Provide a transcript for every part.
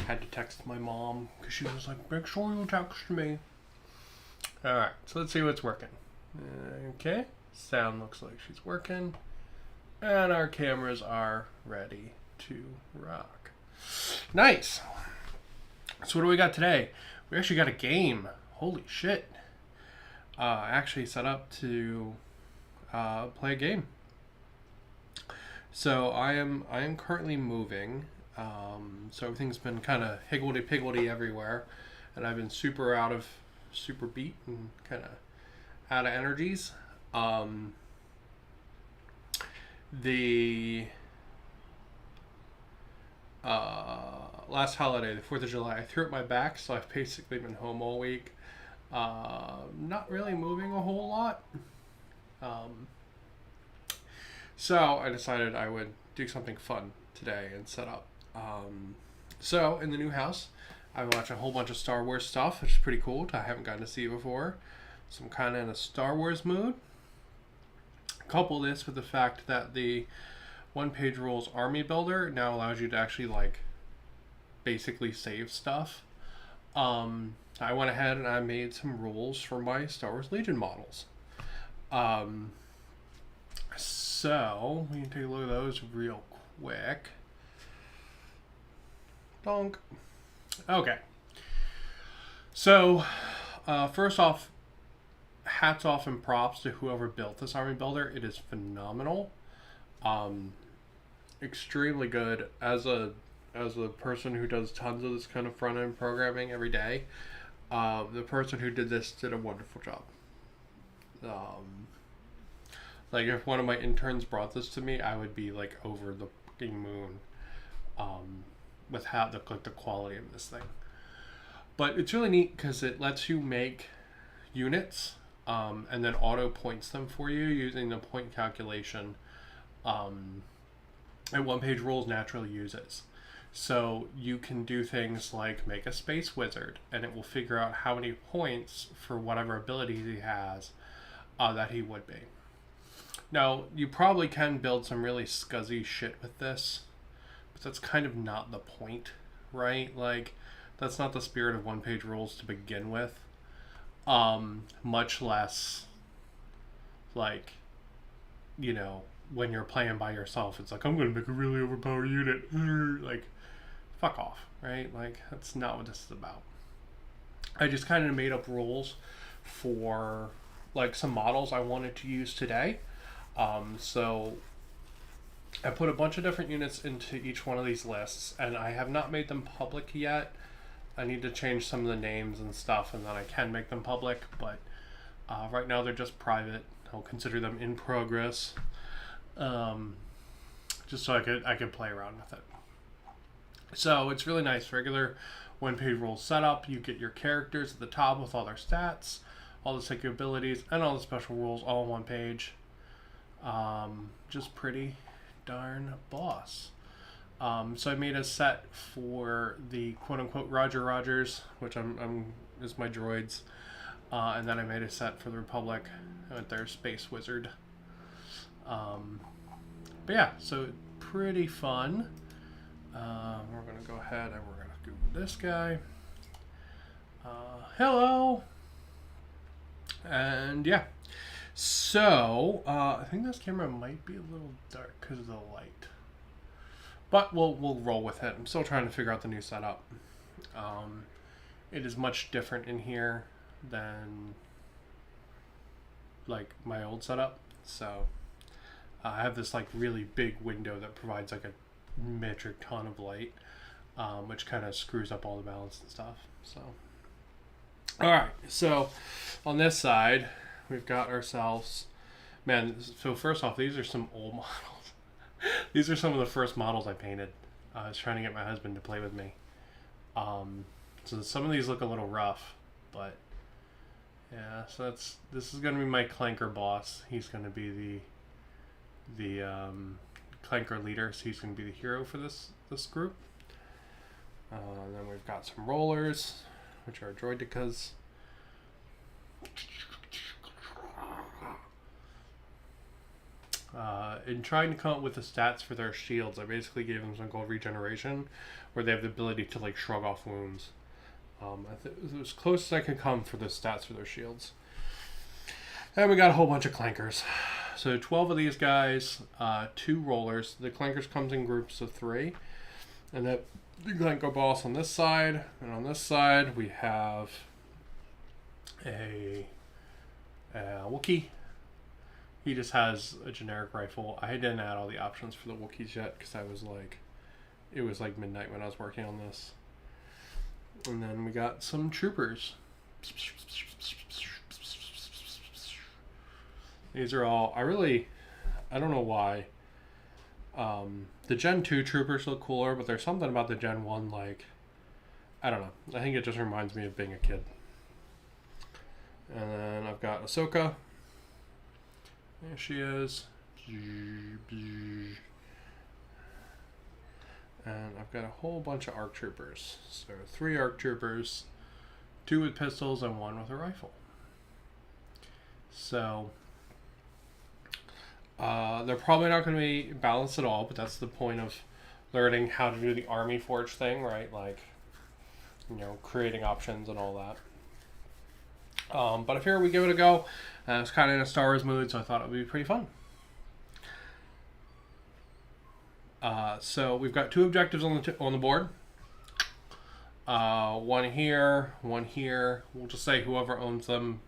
Had to text my mom because she was like, make sure you text me. Alright, so let's see what's working. Okay, sound looks like she's working. And our cameras are ready to rock. Nice! So what do we got today? We actually got a game. Holy shit. Actually set up to play a game. So I am currently moving. So everything's been kind of higgledy-piggledy everywhere. And I've been super beat and kind of out of energies. The last holiday, the 4th of July, I threw up my back, so I've basically been home all week. Not really moving a whole lot. So I decided I would do something fun today and set up. So in the new house, I watch a whole bunch of Star Wars stuff, which is pretty cool. I haven't gotten to see it before. So I'm kind of in a Star Wars mood. Couple this with the fact that the one-page rules army builder now allows you to actually like basically save stuff. I went ahead and I made some rules for my Star Wars Legion models. So we can take a look at those real quick. Donk. Okay. So first off, hats off and props to whoever built this army builder. It is phenomenal. Extremely good. As a person who does tons of this kind of front end programming every day, the person who did this did a wonderful job. Like if one of my interns brought this to me, I would be like over the fucking moon with how the quality of this thing. But it's really neat because it lets you make units and then auto points them for you using the point calculation and one-page rules naturally uses. So you can do things like make a space wizard and it will figure out how many points for whatever abilities he has that he would be. Now, you probably can build some really scuzzy shit with this, but that's kind of not the point, right? Like, that's not the spirit of one-page rules to begin with. Much less, like, you know, when you're playing by yourself, it's like, I'm going to make a really overpowered unit. Like, fuck off, right? Like, that's not what this is about. I just kind of made up rules for, like, some models I wanted to use today. So I put a bunch of different units into each one of these lists, and I have not made them public yet. I need to change some of the names and stuff, and then I can make them public, but right now they're just private. I'll consider them in progress, just so I could play around with it. So it's really nice. Regular one-page rules setup. You get your characters at the top with all their stats, all the secret abilities, and all the special rules all on one page. Just pretty darn boss. So I made a set for the quote-unquote Roger Rogers, which is my droids, and then I made a set for the Republic with their Space Wizard. But yeah, so pretty fun. We're gonna go ahead and we're gonna Google this guy. Hello, and yeah. So, I think this camera might be a little dark because of the light. But we'll roll with it. I'm still trying to figure out the new setup. It is much different in here than like my old setup. So, I have this like really big window that provides like a metric ton of light, which kind of screws up all the balance and stuff. So, alright. So, on this side, we've got ourselves, man, so first off, these are some old models. These are some of the first models I painted. I was trying to get my husband to play with me. So some of these look a little rough, but yeah, so this is going to be my Clanker boss. He's going to be the Clanker leader, so he's going to be the hero for this group. And then we've got some rollers, which are droidicas. In trying to come up with the stats for their shields, I basically gave them some gold regeneration, where they have the ability to like shrug off wounds. It was as close as I could come for the stats for their shields. And we got a whole bunch of clankers. So 12 of these guys, 2 rollers. The clankers comes in groups of 3. And that the clanker boss on this side. And on this side we have a Wookiee. He just has a generic rifle. I didn't add all the options for the Wookiees yet because it was like midnight when I was working on this. And then we got some troopers. These are all, I don't know why. The Gen 2 troopers look cooler, but there's something about the Gen 1, like, I don't know. I think it just reminds me of being a kid. And then I've got Ahsoka. There she is. And I've got a whole bunch of ARC troopers. So 3 ARC troopers, 2 with pistols and 1 with a rifle. So they're probably not going to be balanced at all, but that's the point of learning how to do the Army Forge thing, right? Like, you know, creating options and all that. But if here we give it a go, it's kind of in a Star Wars mood, so I thought it would be pretty fun. So we've got 2 objectives on the board. One here, one here. We'll just say whoever owns them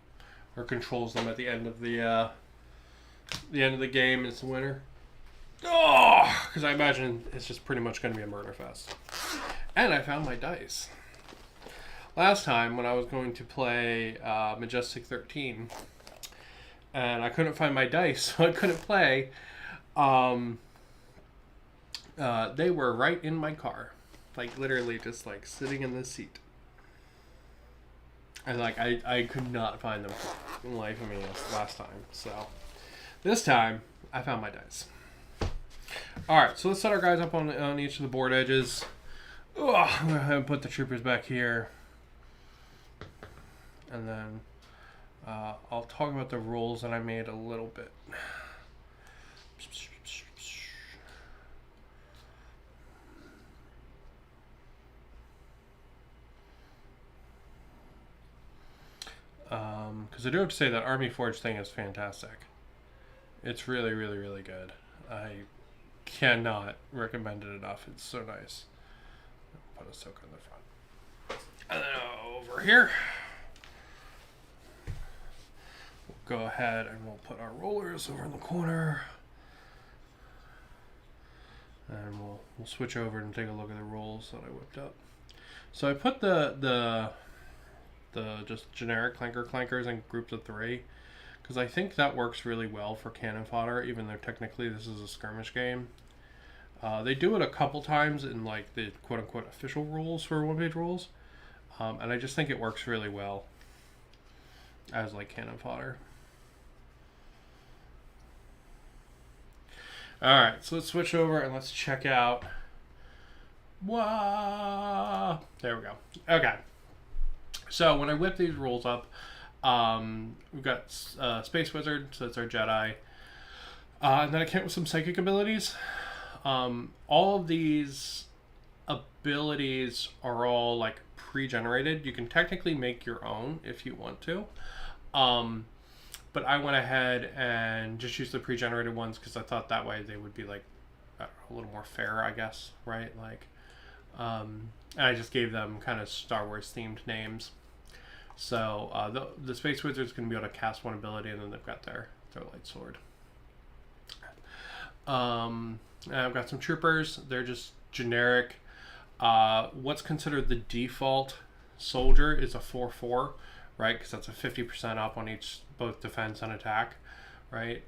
or controls them at the end of the game is the winner. Oh, because I imagine it's just pretty much going to be a murder fest. And I found my dice. Last time when I was going to play Majestic 13, and I couldn't find my dice, so I couldn't play. They were right in my car, like literally just like sitting in the seat. And like I could not find them in life of me last time. So this time I found my dice. All right, so let's set our guys up on each of the board edges. I'm gonna put the troopers back here, and then I'll talk about the rules that I made a little bit. Because I do have to say that Army Forge thing is fantastic. It's really, really, really good. I cannot recommend it enough. It's so nice. Put Ahsoka in the front. And then over here, we'll go ahead and we'll put our rollers over in the corner. And we'll switch over and take a look at the rolls that I whipped up. So I put the just generic clankers in groups of 3, because I think that works really well for cannon fodder, even though technically this is a skirmish game. They do it a couple times in like the quote-unquote official rules for one-page rules, and I just think it works really well as like cannon fodder. Alright, so let's switch over and let's check out. Whoa! There we go. Okay. So when I whip these rolls up, we've got Space Wizard, so that's our Jedi. And then I came up with some psychic abilities. All of these abilities are all like pre-generated. You can technically make your own if you want to. But I went ahead and just used the pre-generated ones because I thought that way they would be like a little more fair, I guess, right? Like, and I just gave them kind of Star Wars themed names. So the Space Wizard's going to be able to cast one ability, and then they've got their light sword. And I've got some troopers. They're just generic. What's considered the default soldier is a 4/4, right? Because that's a 50% up on both defense and attack, right?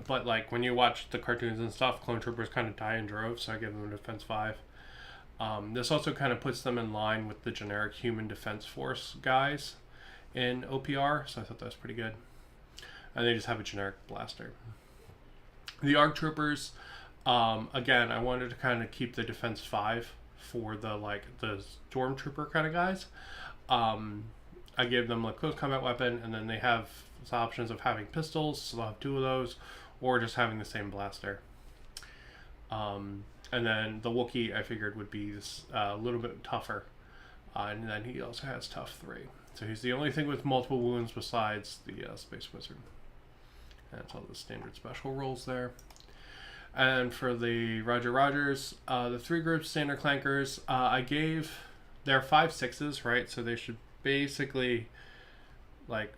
But like when you watch the cartoons and stuff, clone troopers kind of die in droves, so I give them a defense 5. This also kind of puts them in line with the generic human defense force guys in OPR, so I thought that was pretty good. And they just have a generic blaster. The ARC troopers, again, I wanted to kind of keep the defense 5 for the stormtrooper kind of guys. I gave them like close combat weapon, and then they have options of having pistols, so they'll have 2 of those, or just having the same blaster. And then the Wookiee I figured would be a little bit tougher. And then he also has tough 3. So he's the only thing with multiple wounds besides the Space Wizard. And that's all the standard special rolls there. And for the Roger Rogers, the 3 group standard clankers, I gave... They're 5/6s, right? So they should basically, like...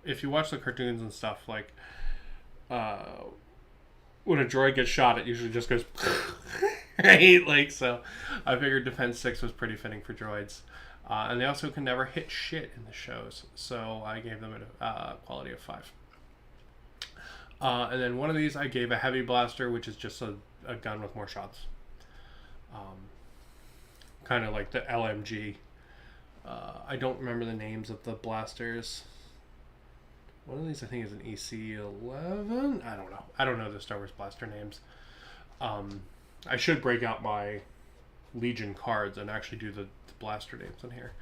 If you watch the cartoons and stuff, like... when a droid gets shot, it usually just goes... right? Like, so I figured Defense 6 was pretty fitting for droids. And they also can never hit shit in the shows. So I gave them a quality of 5. And then one of these I gave a heavy blaster, which is just a gun with more shots. Kind of like the LMG. I don't remember the names of the blasters. One of these I think is an EC-11. I don't know. I don't know the Star Wars blaster names. I should break out my Legion cards and actually do the blaster names in here.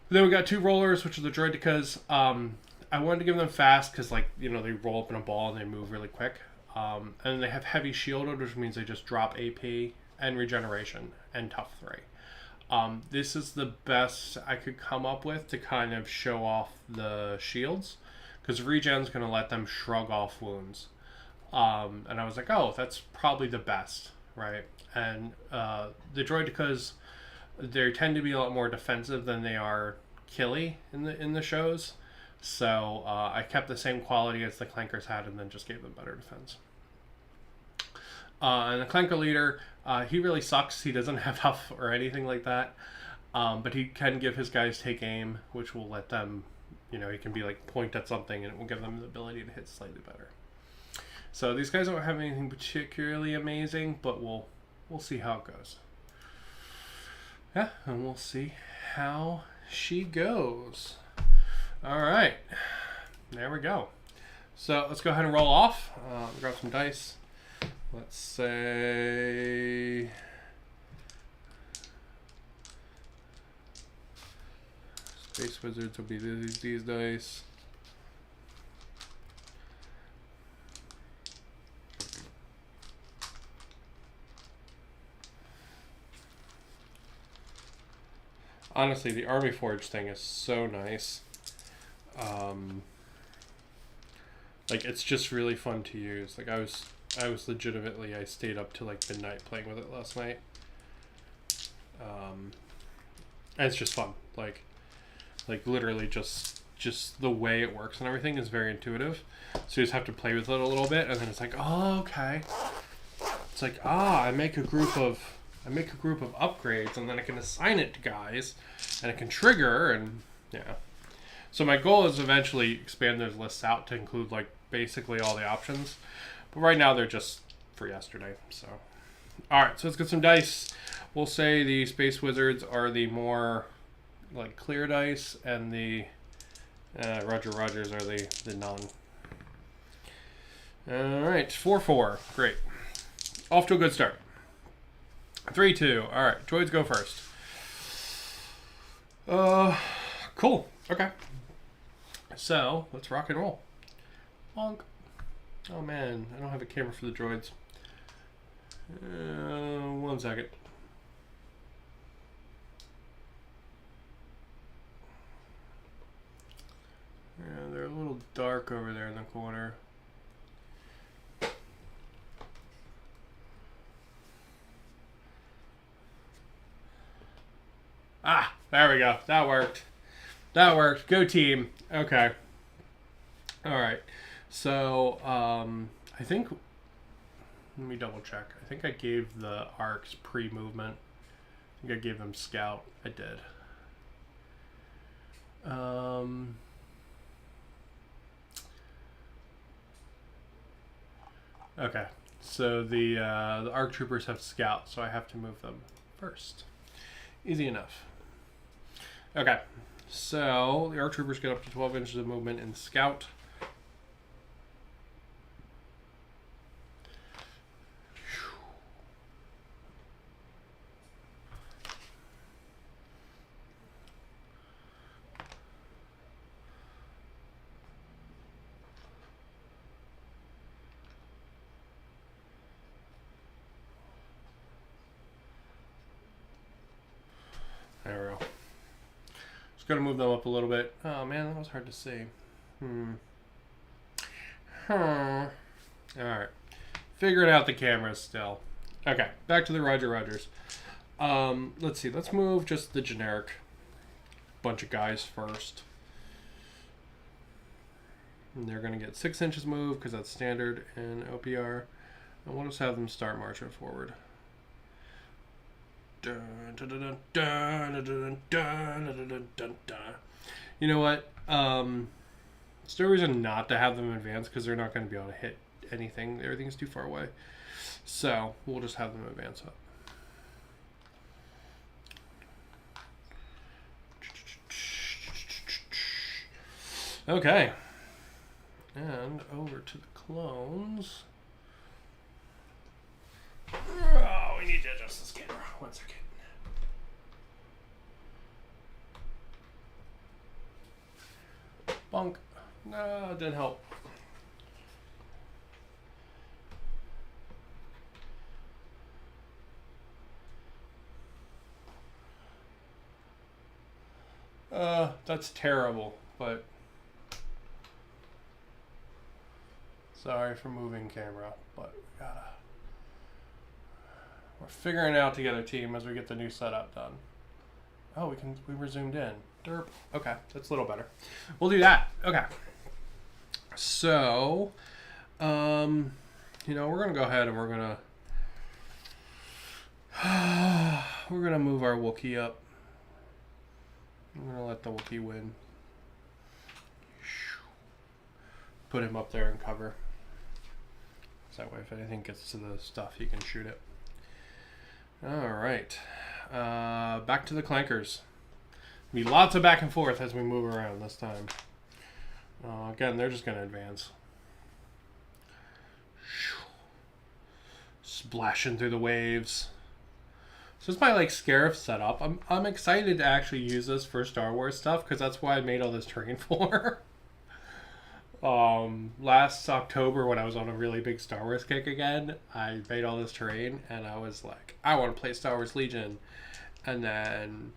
But then we got 2 rollers, which are the Droidekas. I wanted to give them fast because, like, you know, they roll up in a ball and they move really quick. And they have heavy shielded, which means they just drop AP and regeneration and tough 3. This is the best I could come up with to kind of show off the shields, because regen's going to let them shrug off wounds. And I was like, oh, that's probably the best, right? And the Droidekas, they tend to be a lot more defensive than they are killy in the shows. So I kept the same quality as the Clankers had and then just gave them better defense. And the Clanker leader, he really sucks. He doesn't have huff or anything like that. But he can give his guys take aim, which will let them, you know, he can be like point at something and it will give them the ability to hit slightly better. So these guys don't have anything particularly amazing, but we'll see how it goes. Yeah, and we'll see how she goes. All right, there we go. So let's go ahead and roll off. Grab some dice. Let's say Space Wizards will be these dice. Honestly, the Army Forge thing is so nice. Like, it's just really fun to use. Like, I was legitimately, I stayed up till like midnight playing with it last night. And it's just fun. Like literally just the way it works and everything is very intuitive. So you just have to play with it a little bit, and then it's like, oh, okay. It's like, I make a group of upgrades, and then I can assign it to guys, and it can trigger, and yeah. So my goal is eventually expand those lists out to include like basically all the options. But right now they're just for yesterday. So, all right, so let's get some dice. We'll say the Space Wizards are the more like clear dice, and the Roger Rogers are the non. All right, 4-4, great. Off to a good start. 3-2. All right, droids go first. Cool. Okay. So let's rock and roll. Bonk. Oh man, I don't have a camera for the droids. 1 second. Yeah, they're a little dark over there in the corner. Ah, there we go. That worked. That worked. Go team. Okay. All right. So, I think, let me double check. I think I gave the arcs pre-movement. I think I gave them scout. I did. Okay. So the ARC troopers have scout, so I have to move them first. Easy enough. Okay. So the ARC troopers get up to 12 inches of movement in scout. Just got to move them up a little bit. Oh man, that was hard to see. All right. Figuring out the cameras still. Okay, back to the Roger Rogers. Let's see. Let's move just the generic bunch of guys first. And they're going to get 6 inches move because that's standard in OPR. And we'll just have them start marching forward. You know what? There's no reason not to have them advance because they're not going to be able to hit anything. Everything's too far away. So we'll just have them advance up. Okay. And over to the clones. Oh, we need to adjust this camera. 1 second. Bonk. No, it didn't help. That's terrible, but sorry for moving camera, but we're figuring it out together, team, as we get the new setup done. Oh, we were zoomed in. Derp. Okay, that's a little better. We'll do that. Okay. So, you know, we're gonna go ahead and we're gonna move our Wookiee up. I'm gonna let the Wookiee win. Put him up there and cover. So that way, if anything gets to the stuff, he can shoot it. All right. Back to the clankers. Be lots of back and forth as we move around this time. Again, they're just going to advance. Splashing through the waves. So it's my Scarif setup. I'm excited to actually use this for Star Wars stuff because that's why I made all this terrain for. Last October when I was on a really big Star Wars kick again, I made all this terrain and I was like, I want to play Star Wars Legion. And then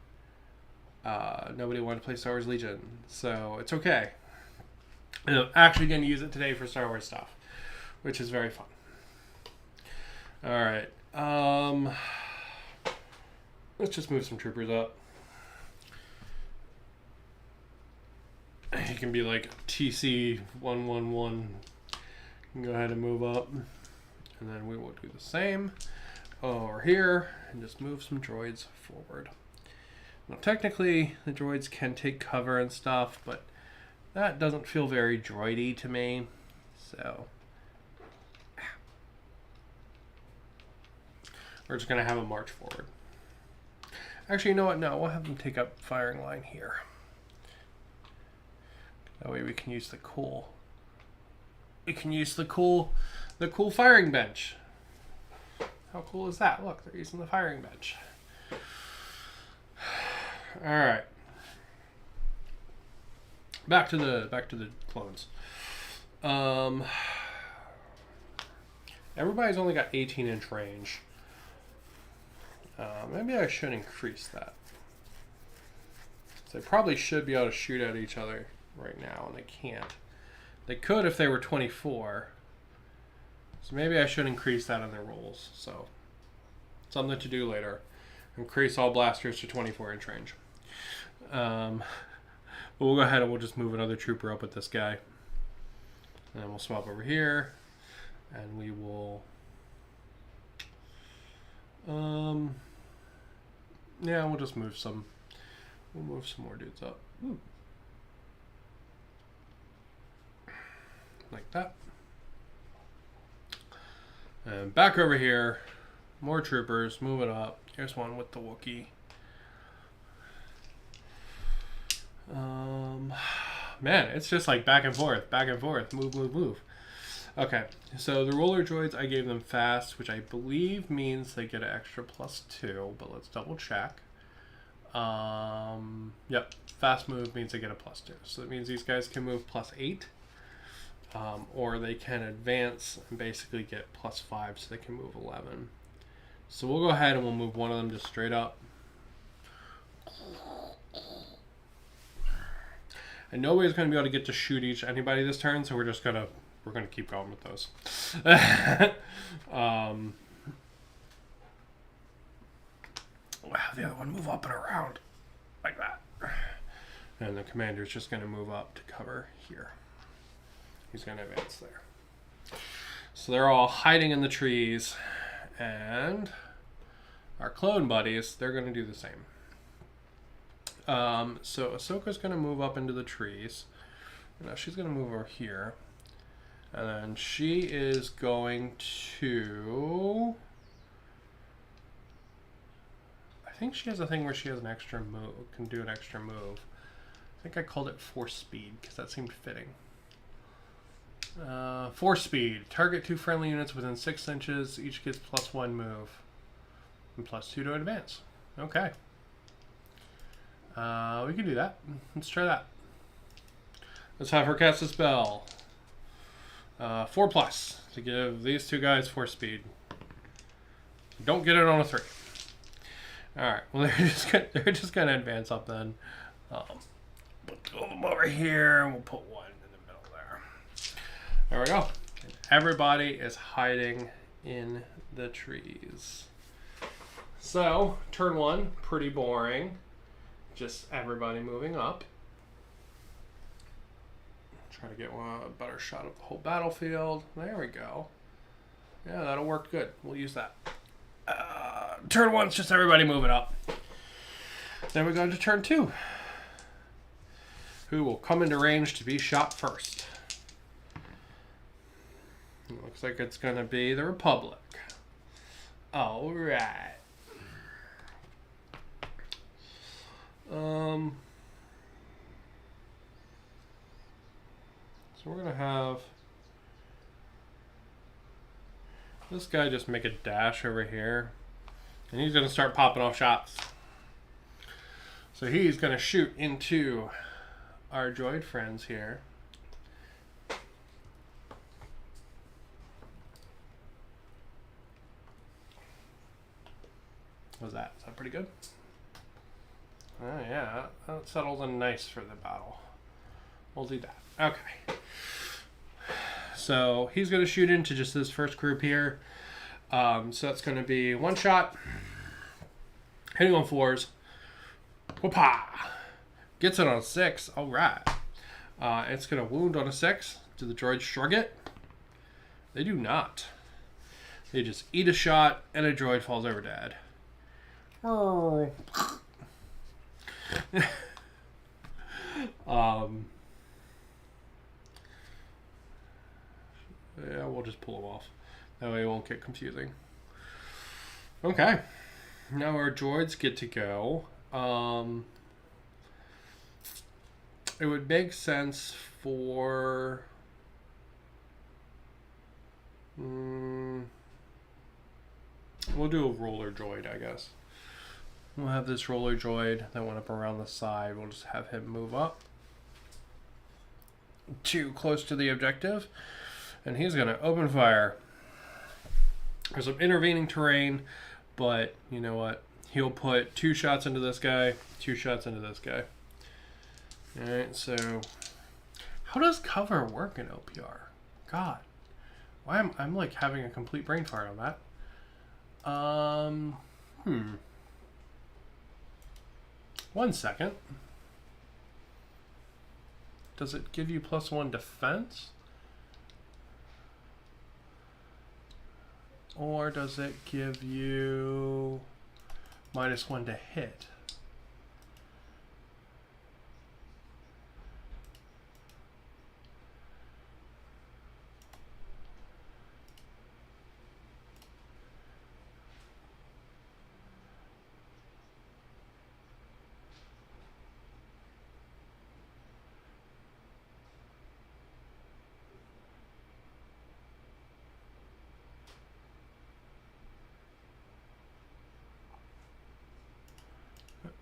nobody wanted to play Star Wars Legion. So it's okay. And I'm actually going to use it today for Star Wars stuff, which is very fun. Alright. Let's just move some troopers up. He can be like TC111. Go ahead and move up. And then we will do the same over here and just move some droids forward. Now technically the droids can take cover and stuff, but that doesn't feel very droidy to me. So we're just going to have them march forward. Actually, you know what? No, we'll have them take up firing line here. That way we can use the cool. We can use the cool firing bench. How cool is that? Look, they're using the firing bench. All right. Back to the clones. Everybody's only got 18-inch range. Maybe I should increase that. So they probably should be able to shoot at each other right now, and they can't. They could if they were 24. So maybe I should increase that on their rolls. So something to do later. Increase all blasters to 24-inch range. But we'll go ahead and we'll just move another trooper up with this guy. And then we'll swap over here. And we will... yeah, we'll just move some... We'll move some more dudes up. Ooh. Like that. And back over here. More troopers. Move it up. Here's one with the Wookiee. Man, it's just like back and forth, move, move, move. Okay, so the roller droids, I gave them fast, which I believe means they get an extra +2, but let's double check. Yep, fast move means they get a +2. So that means these guys can move +8, or they can advance and basically get +5, so they can move 11. So we'll go ahead and we'll move one of them just straight up. And nobody's going to be able to get to shoot anybody this turn, so we're gonna keep going with those. Wow, the other one move up and around like that. And the commander's just going to move up to cover here. He's going to advance there. So they're all hiding in the trees, and our clone buddies, they're going to do the same. So Ahsoka's going to move up into the trees. Now she's going to move over here. And then she is going to... I think she has a thing where she has an extra move, can do an extra move. I think I called it force speed because that seemed fitting. Force speed. Target 2 friendly units within 6 inches. Each gets +1 move. And +2 to advance. Okay. We can do that. Let's try that. Let's have her cast a spell. 4+ to give these two guys force speed. Don't get it on a 3. Alright, well they're just gonna advance up then. We'll throw them over here and we'll put one in the middle there. There we go. And everybody is hiding in the trees. So, turn 1, pretty boring. Just everybody moving up. Try to get a better shot of the whole battlefield. There we go. Yeah, that'll work good. We'll use that. Turn 1's just everybody moving up. Then we go into turn 2. Who will come into range to be shot first? It looks like it's going to be the Republic. All right. So we're going to have this guy just make a dash over here. And he's going to start popping off shots. So he's going to shoot into our droid friends here. How's that? Is that pretty good? Oh yeah, that settles in nice for the battle. We'll do that. Okay. So he's going to shoot into just this first group here. So that's going to be 1 shot. Hitting on 4s. Whoopah! Gets it on a 6. All right. It's going to wound on a 6. Do the droids shrug it? They do not. They just eat a shot and a droid falls over dead. Oh. Yeah, we'll just pull them off. That way it won't get confusing. Okay. Now our droids get to go. It would make sense for... we'll do a roller droid, I guess. We'll have this roller droid that went up around the side. We'll just have him move up too close to the objective. And he's going to open fire. There's some intervening terrain, but you know what? He'll put 2 shots into this guy, 2 shots into this guy. Alright, so how does cover work in OPR? God. Why am I'm like having a complete brain fart on that. 1 second. Does it give you +1 defense? Or does it give you -1 to hit?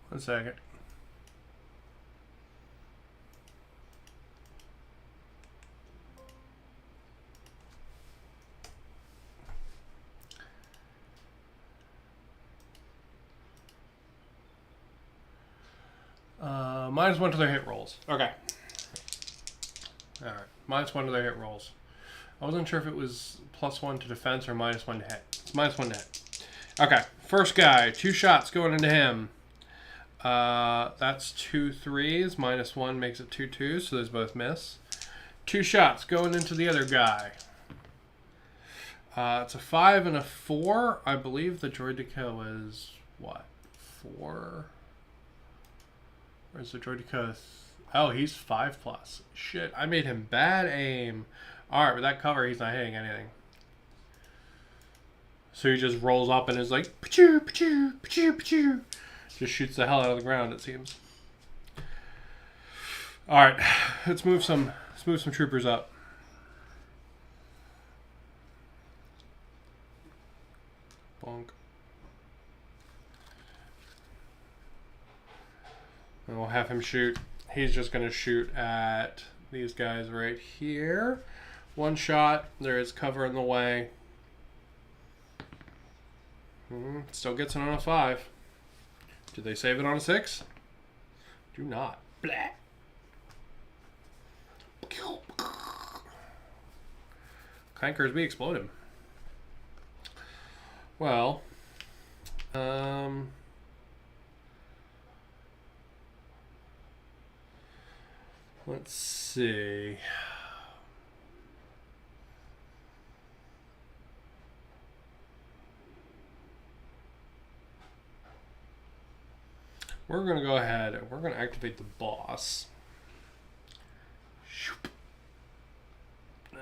One second. -1 to their hit rolls. Okay. Alright. -1 to their hit rolls. I wasn't sure if it was +1 to defense or -1 to hit. It's -1 to hit. Okay. First guy. 2 shots going into him. That's 2 3s. -1 makes it 2 2s, so those both miss. 2 shots going into the other guy. It's a 5 and a 4. I believe the droid deco is what? 4? Or is the droid deco? Oh, he's 5+. Shit, I made him bad aim. Alright, with that cover, he's not hitting anything. So he just rolls up and is like, pa-choo, pa-choo, pa-choo, pa-choo. Just shoots the hell out of the ground, it seems. Alright, let's move some troopers up. Bonk. And we'll have him shoot. He's just going to shoot at these guys right here. 1 shot. There is cover in the way. Still gets it on a 5. Do they save it on a 6? Do not. Blah. Clankers, we explode him. Well, let's see. We're going to go ahead and we're going to activate the boss.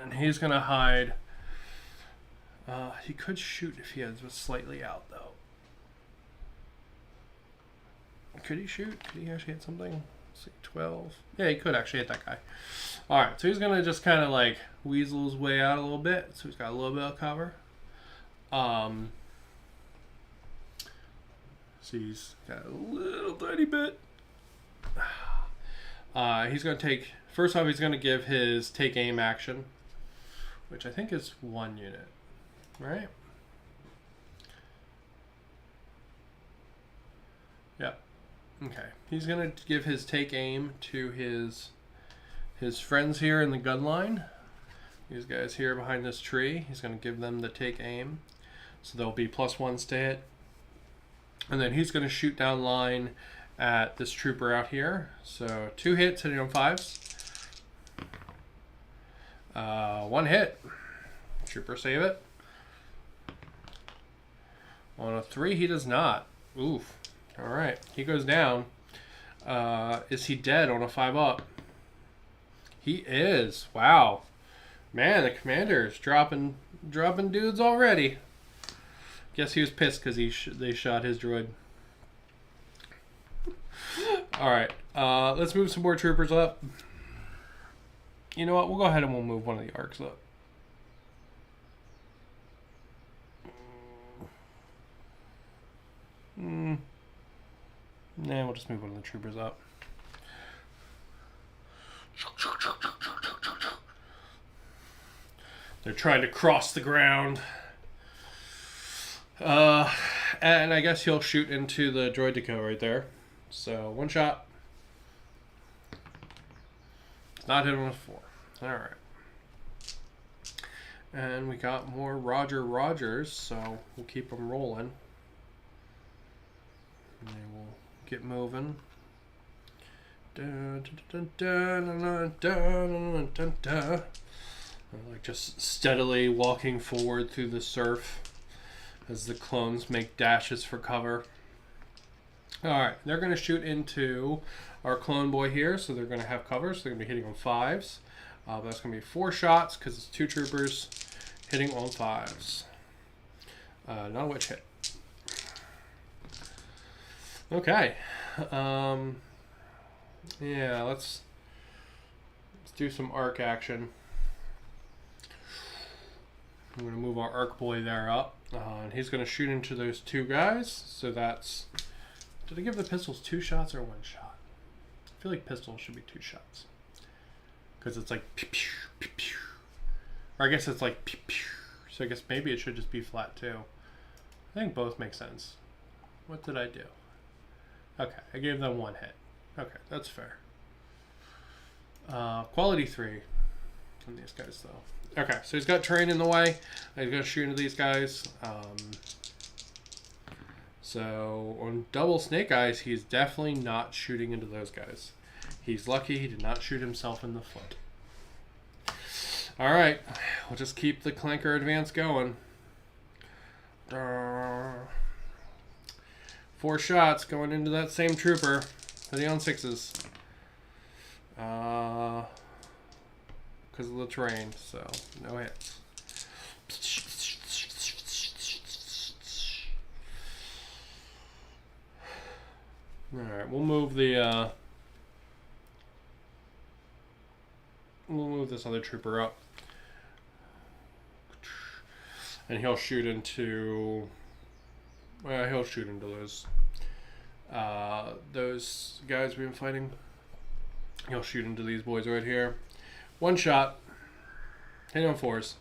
And he's going to hide. He could shoot if he was slightly out, though. Could he shoot? Could he actually hit something? Let's see, 12. Yeah, he could actually hit that guy. Alright, so he's going to just kind of like weasel his way out a little bit. So he's got a little bit of cover. So he's got a little tiny bit. He's going to take... First off, he's going to give his take aim action, which I think is 1 unit. Right? Yep. Okay. He's going to give his take aim to his friends here in the gun line. These guys here behind this tree. He's going to give them the take aim. So they'll be +1s to hit. And then he's going to shoot down line at this trooper out here. So 2 hits hitting on 5s. 1 hit. Trooper save it. On a 3, he does not. Oof. Alright. He goes down. Is he dead on a 5 up? He is. Wow. Man, the commander is dropping dudes already. Guess he was pissed because they shot his droid. Alright. Let's move some more troopers up. You know what? We'll go ahead and we'll move one of the arcs up. Nah, we'll just move one of the troopers up. They're trying to cross the ground. And I guess he'll shoot into the droid deco right there. So 1 shot. It's not hit on a 4. Alright. And we got more Rogers, so we'll keep them rolling. And they will get moving. Like just steadily walking forward through the surf as the clones make dashes for cover. Alright, they're going to shoot into our clone boy here, so they're going to have cover, so they're going to be hitting on 5s. That's going to be 4 shots because it's 2 troopers hitting on 5s. Not a witch hit. Okay. Yeah, let's do some arc action. I'm going to move our arc boy there up. And he's going to shoot into those 2 guys. So that's... Did I give the pistols 2 shots or 1 shot? I feel like pistols should be 2 shots. Because it's like... Pew, pew, pew, pew. Or I guess it's like... Pew, pew. So I guess maybe it should just be flat too. I think both make sense. What did I do? Okay, I gave them 1 hit. Okay, that's fair. Quality 3. on these guys, though. Okay, so he's got terrain in the way. He's going to shoot into these guys. So on double snake eyes, he's definitely not shooting into those guys. He's lucky he did not shoot himself in the foot. All right, we'll just keep the clanker advance going. 4 shots going into that same trooper for the on 6s. Because of the terrain, so no hits. Alright, we'll move the we'll move this other trooper up. And he'll shoot into those guys we've been fighting. He'll shoot into these boys right here. 1 shot. Hit on 4s.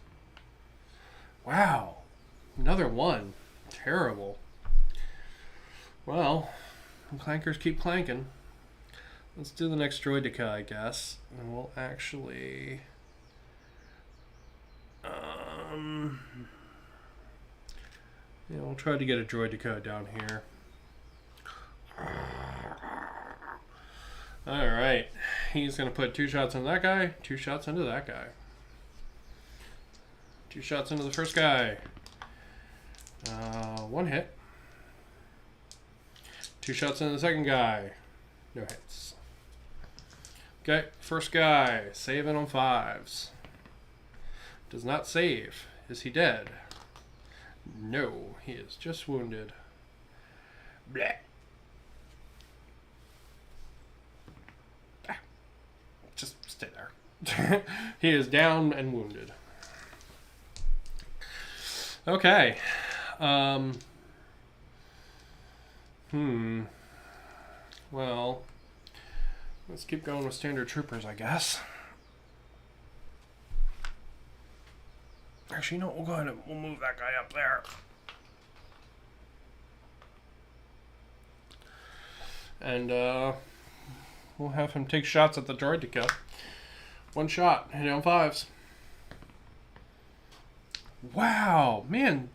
Wow. Another 1. Terrible. Well, clankers keep clanking. Let's do the next droideka, I guess. And we'll actually... yeah, we'll try to get a droideka down here. Alright. He's going to put 2 shots into that guy, 2 shots into that guy. 2 shots into the first guy. 1 hit. 2 shots into the second guy. No hits. Okay, first guy. Saving on 5s. Does not save. Is he dead? No, he is just wounded. Blech. Just stay there. He is down and wounded. Okay. Well, let's keep going with standard troopers, I guess. Actually, no, we'll go ahead and we'll move that guy up there. And we'll have him take shots at the droideka. 1 shot, hit on 5s. Wow, man,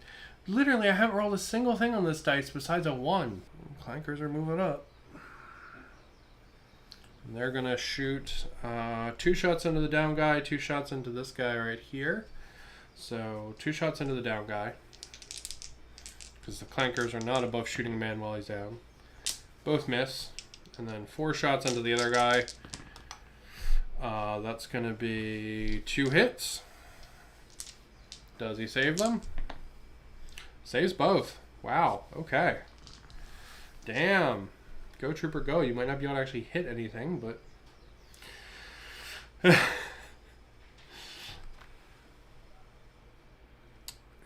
literally I haven't rolled a single thing on this dice besides a 1. Clankers are moving up. And they're gonna shoot 2 shots into the down guy, 2 shots into this guy right here. So 2 shots into the down guy, because the clankers are not above shooting a man while he's down. Both miss. And then 4 shots into the other guy. That's going to be 2 hits. Does he save them? Saves both. Wow. Okay. Damn. Go, trooper, go. You might not be able to actually hit anything, but...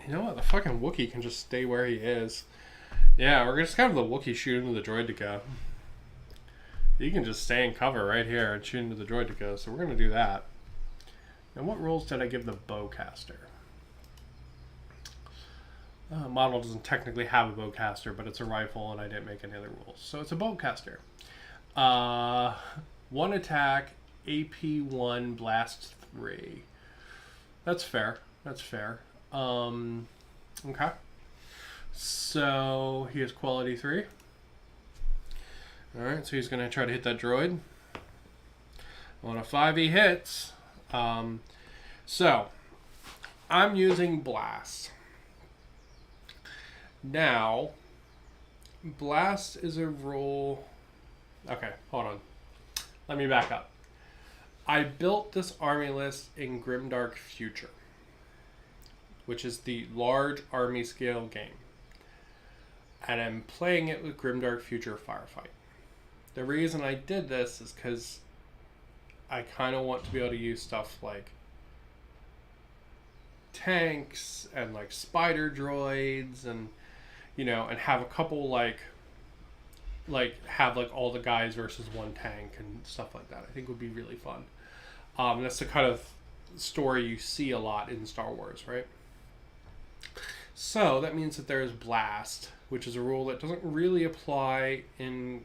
You know what? The fucking Wookiee can just stay where he is. Yeah, we're just kind of the Wookiee shoot into the droideka. You can just stay in cover right here and shoot into the droideka, so we're going to do that. And what rules did I give the bowcaster? Model doesn't technically have a bowcaster, but it's a rifle, and I didn't make any other rules. So it's a bowcaster. 1 attack, AP1, blast 3. That's fair. That's fair. Okay. So he has quality 3. Alright, so he's going to try to hit that droid. On a 5 he hits. So I'm using blast. Now, blast is a rule. Okay, hold on. Let me back up. I built this army list in Grimdark Future, which is the large army scale game. And I'm playing it with Grimdark Future Firefight. The reason I did this is because I kind of want to be able to use stuff like tanks and like spider droids and, you know, and have a couple like have like all the guys versus 1 tank and stuff like that. I think would be really fun. That's the kind of story you see a lot in Star Wars, right? So that means that there is blast, which is a rule that doesn't really apply in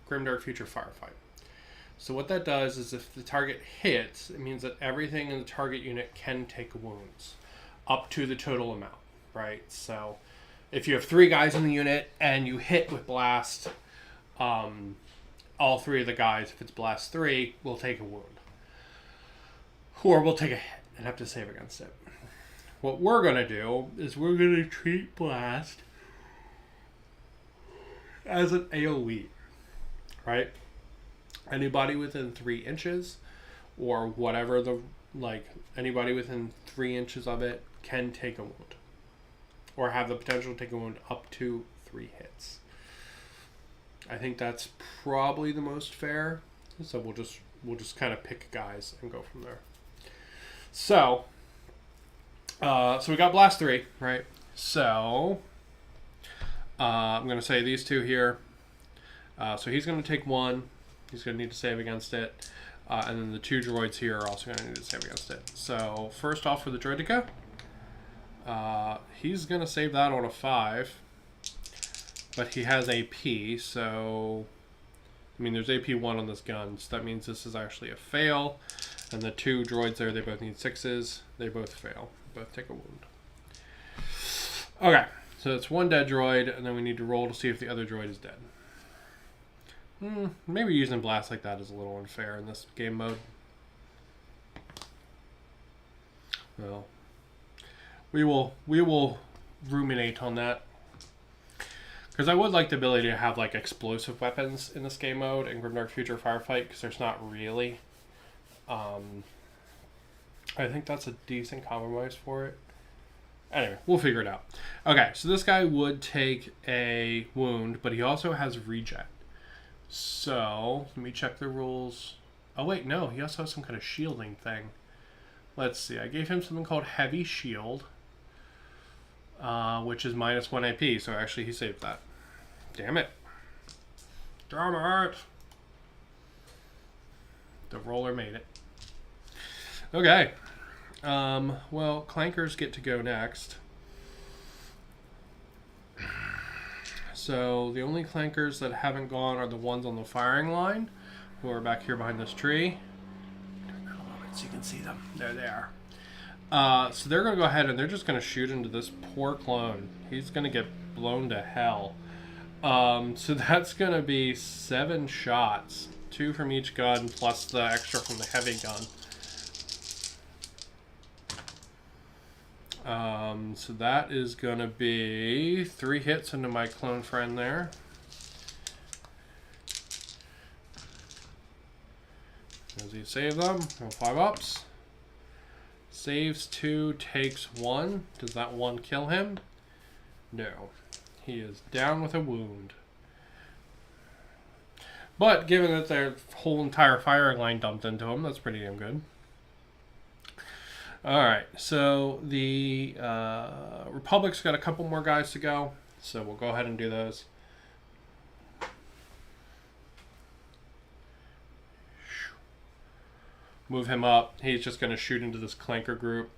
Grimdark Future Firefight. So what that does is if the target hits, it means that everything in the target unit can take wounds up to the total amount, right? So if you have 3 guys in the unit and you hit with blast, all 3 of the guys, if it's blast 3, will take a wound. Or will take a hit and have to save against it. What we're going to do is we're going to treat blast as an AoE, right? Anybody within 3 inches or whatever anybody within 3 inches of it can take a wound or have the potential to take a wound up to 3 hits. I think that's probably the most fair. So we'll just kind of pick guys and go from there. So we got blast 3, right? So I'm going to say these 2 here. So he's going to take 1. He's going to need to save against it. And then the 2 droids here are also going to need to save against it. So first off for the droideka, he's going to save that on a 5. But he has AP, so... I mean, there's AP 1 on this gun, so that means this is actually a fail. And the 2 droids there, they both need 6s. They both fail. Both take a wound. Okay, so it's 1 dead droid, and then we need to roll to see if the other droid is dead. Maybe using blast like that is a little unfair in this game mode. Well, we will ruminate on that. Because I would like the ability to have like explosive weapons in this game mode in Grimdark Future Firefight, because there's not really. I think that's a decent compromise for it. Anyway, we'll figure it out. Okay, so this guy would take a wound, but he also has reject. So, let me check the rules. Oh wait, no, he also has some kind of shielding thing. Let's see, I gave him something called Heavy Shield, which is -1 AP, so actually he saved that. Damn it. Damn it! The roller made it. Okay. Well, clankers get to go next. So the only clankers that haven't gone are the ones on the firing line, who are back here behind this tree. Turn that a little bit so you can see them. There they are. So they're going to go ahead and they're just going to shoot into this poor clone. He's going to get blown to hell. So that's going to be 7 shots. 2 from each gun plus the extra from the heavy gun. So that is going to be 3 hits into my clone friend there. Does he save them? 5 ups. Saves 2, takes 1. Does that 1 kill him? No. He is down with a wound. But given that their whole entire firing line dumped into him, that's pretty damn good. Alright, so the Republic's got a couple more guys to go, so we'll go ahead and do those. Move him up. He's just going to shoot into this clanker group.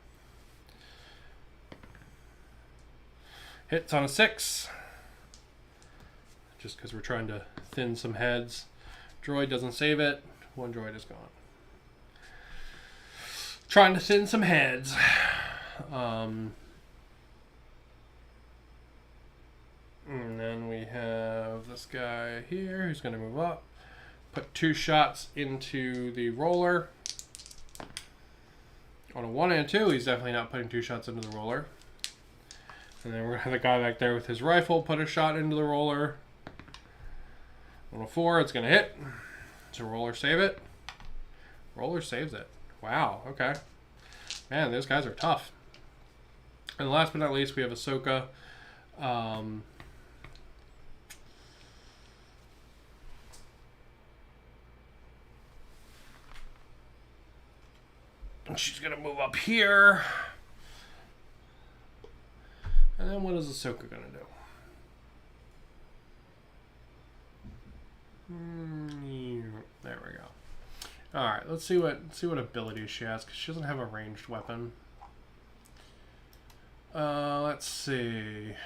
Hits on a 6. Just because we're trying to thin some heads. Droid doesn't save it. 1 droid is gone. Trying to thin some heads. And then we have this guy here who's going to move up. Put 2 shots into the roller. On a 1 and 2, he's definitely not putting 2 shots into the roller. And then we're going to have the guy back there with his rifle put a shot into the roller. On a 4, it's going to hit. So roller save it. Roller saves it. Wow, okay. Man, those guys are tough. And last but not least, we have Ahsoka. She's going to move up here. And then what is Ahsoka going to do? There we go. All right, let's see what abilities she has, because she doesn't have a ranged weapon. Let's see.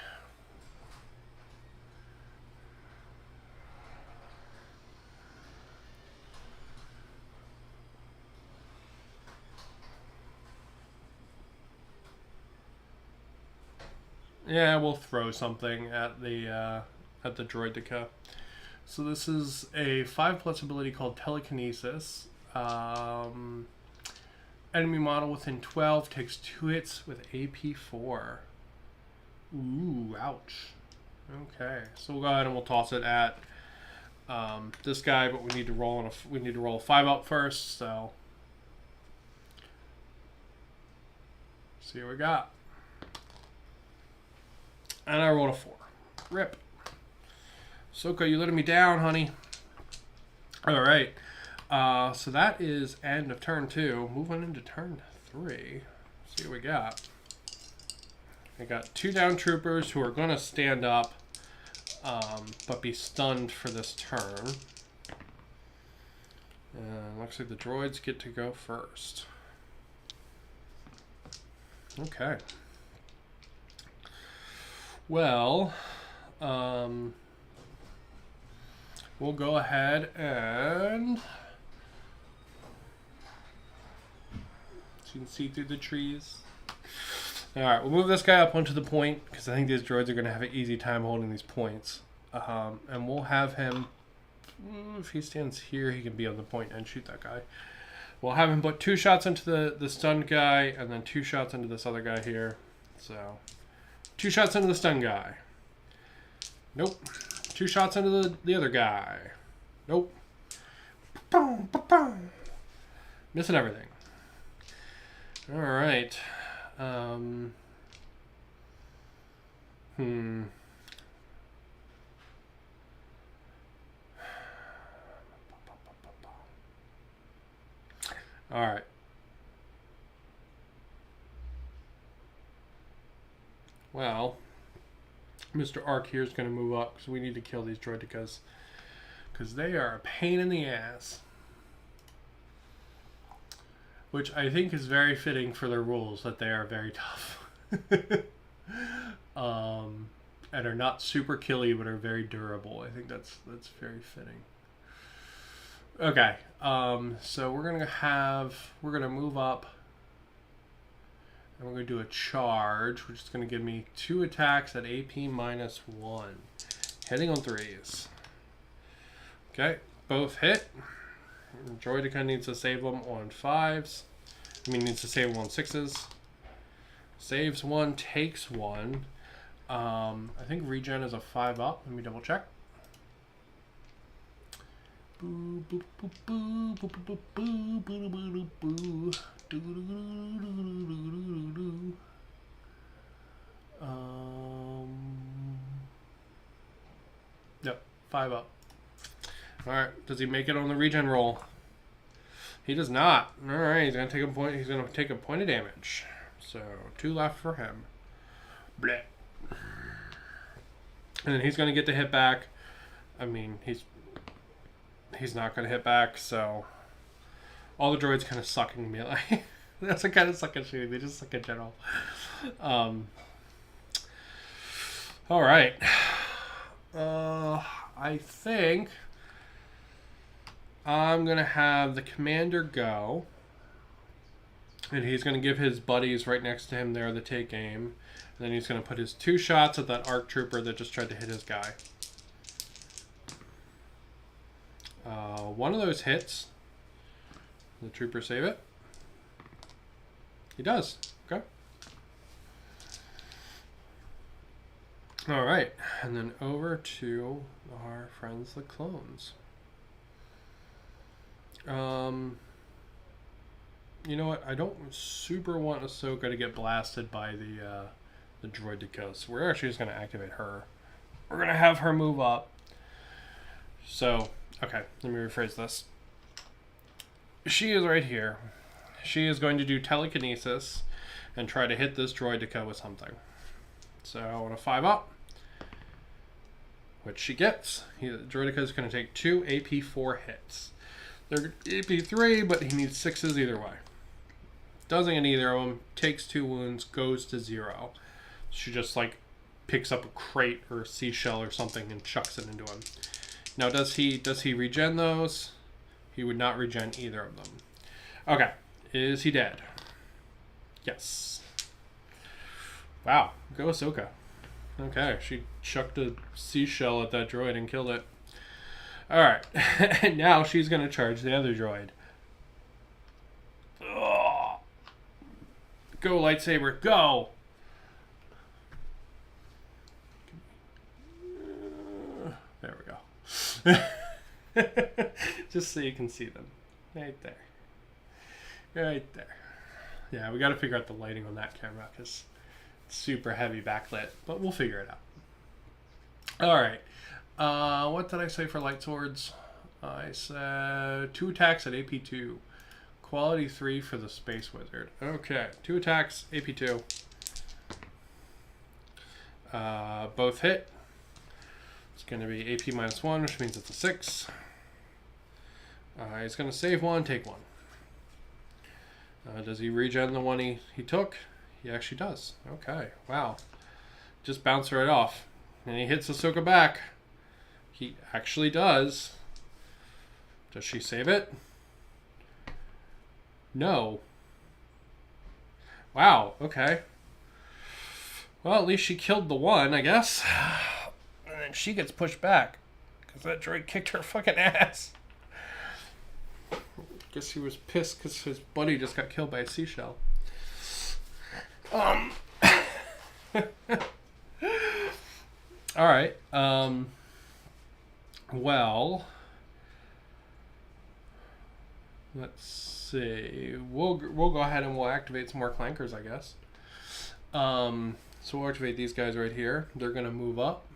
Yeah, we'll throw something at the droideka. So this is a 5+ ability called Telekinesis. Enemy model within 12 takes 2 hits with AP4. Ooh, ouch. Okay, so we'll go ahead and we'll toss it at this guy, but we need to roll a 5-up first. So see what we got. And I rolled a 4. Rip. Soka, you letting me down, honey. All right. So that is end of turn 2. Moving into turn 3. See what we got. I got 2 down troopers who are going to stand up, but be stunned for this turn. Looks like the droids get to go first. Okay. Well, we'll go ahead and... So you can see through the trees. Alright, we'll move this guy up onto the point, because I think these droids are going to have an easy time holding these points. And we'll have him... If he stands here, he can be on the point and shoot that guy. We'll have him put 2 shots into the stunned guy, and then 2 shots into this other guy here. So, 2 shots into the stunned guy. Nope. 2 shots into the other guy. Nope. Missing everything. Alright. Alright. Well, Mr. Ark here is going to move up because we need to kill these droidekas because they are a pain in the ass. Which I think is very fitting for their rules, that they are very tough. And are not super killy, but are very durable. I think that's very fitting. Okay, so we're gonna move up, and we're gonna do a charge, which is gonna give me 2 attacks at AP -1, hitting on 3s. Okay, both hit. Droideka needs to save them on 5s. I mean, needs to save them on 6s. Saves 1, takes 1. I think regen is a 5-up. Let me double check. Boo, boo, boo, boo, boo, boo, boo, boo, boo, boo, boo. Yep, 5-up. Alright, does he make it on the regen roll? He does not. Alright, he's gonna take a point. He's gonna take a point of damage. So 2 left for him. Bleh. And then he's gonna get to hit back. I mean, he's not gonna hit back, so all the droids kind of suck in melee. That's what kind of suck at shooting. They just suck in general. Alright. I think I'm going to have the commander go. And he's going to give his buddies right next to him there the take aim. And then he's going to put his 2 shots at that ARC trooper that just tried to hit his guy. One of those hits. The trooper save it. He does. Okay. Alright. And then over to our friends the clones. You know what? I don't super want Ahsoka to get blasted by the droideka, so we're actually just going to activate her. We're going to have her move up. So, okay, let me rephrase this. She is right here. She is going to do telekinesis and try to hit this droideka with something. So, I want a 5-up, which she gets. The droideka is going to take 2 AP4 hits. They're AP3, but he needs 6s either way. Doesn't get either of them. Takes 2 wounds. Goes to 0. She just like picks up a crate or a seashell or something and chucks it into him. Now, does he regen those? He would not regen either of them. Okay. Is he dead? Yes. Wow. Go Ahsoka. Okay, she chucked a seashell at that droid and killed it. Alright, and now she's going to charge the other droid. Ugh. Go, lightsaber, go! There we go. Just so you can see them. Right there. Right there. Yeah, we got to figure out the lighting on that camera because it's super heavy backlit, but we'll figure it out. Alright. What did I say for light swords? I said 2 attacks at AP2. Quality 3 for the Space Wizard. Okay, 2 attacks, AP2. Both hit. It's going to be AP -1, which means it's a 6. He's going to save 1, take 1. Does he regen the one he took? He actually does. Okay, wow. Just bounced right off. And he hits Ahsoka back. He actually does. Does she save it? No. Wow, okay. Well, at least she killed the one, I guess. And then she gets pushed back. Because that droid kicked her fucking ass. Guess he was pissed because his buddy just got killed by a seashell. Alright. Well, let's see. We'll go ahead and we'll activate some more clankers, I guess. So we'll activate these guys right here. They're going to move up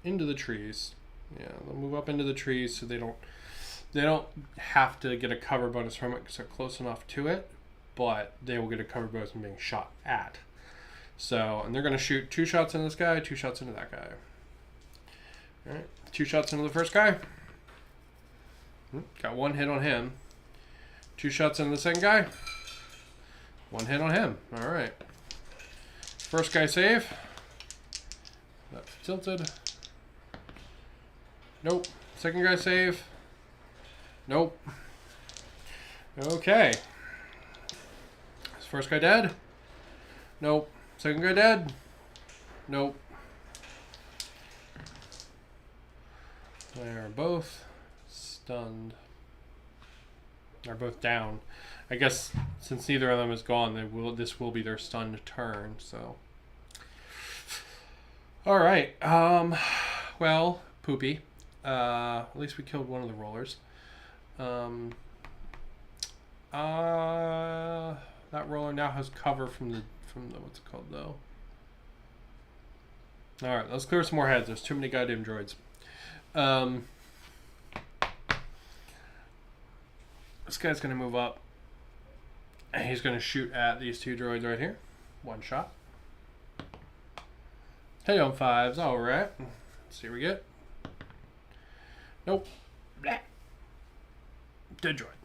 into the trees. Yeah, they'll move up into the trees so they don't have to get a cover bonus from it because they're close enough to it, but they will get a cover bonus from being shot at. So, and they're going to shoot 2 shots into this guy, 2 shots into that guy. All right, 2 shots into the first guy. Got 1 hit on him. 2 shots into the second guy. 1 hit on him. All right. First guy save. That's tilted. Nope. Second guy save. Nope. Okay. Is first guy dead? Nope. Second guy dead? Nope. They're both stunned. They're both down. I guess since neither of them is gone, this will be their stunned turn, so. Alright. Well, poopy. At least we killed one of the rollers. That roller now has cover from the what's it called though? Alright, let's clear some more heads. There's too many goddamn droids. This guy's gonna move up. And he's gonna shoot at these 2 droids right here. 1 shot. Hit on 5s, alright. Let's see what we get. Nope. Blah. Dead droid.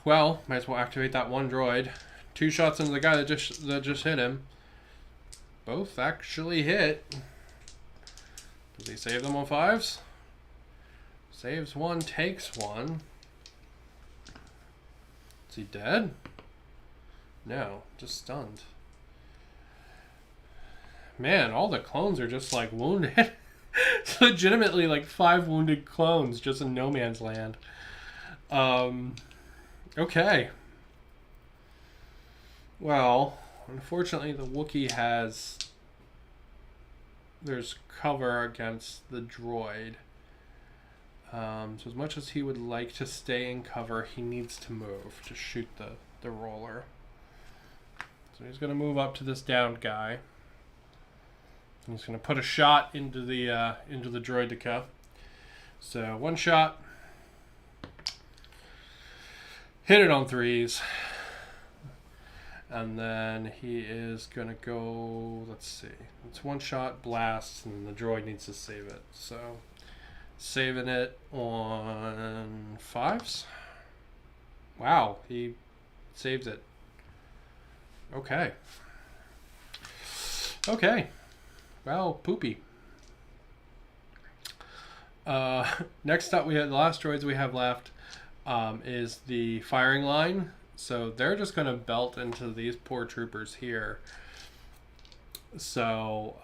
Well, might as well activate that 1 droid. 2 shots into the guy that just hit him. Both actually hit. Does he save them on 5s? Saves 1, takes 1. Is he dead? No, just stunned. Man, all the clones are just like wounded. It's legitimately like 5 wounded clones just in no man's land. Okay. Well, unfortunately the Wookiee there's cover against the droid. So as much as he would like to stay in cover, he needs to move to shoot the roller. So he's going to move up to this downed guy. And he's going to put a shot into the droideka. So 1 shot. Hit it on 3s. And then he is going to go, let's see. It's 1 shot, blast, and the droid needs to save it. So saving it on 5s. Wow, he saves it. Okay. Okay. Well, poopy. Next up, we have the last droids we have left is the firing line. So they're just going to belt into these poor troopers here. So,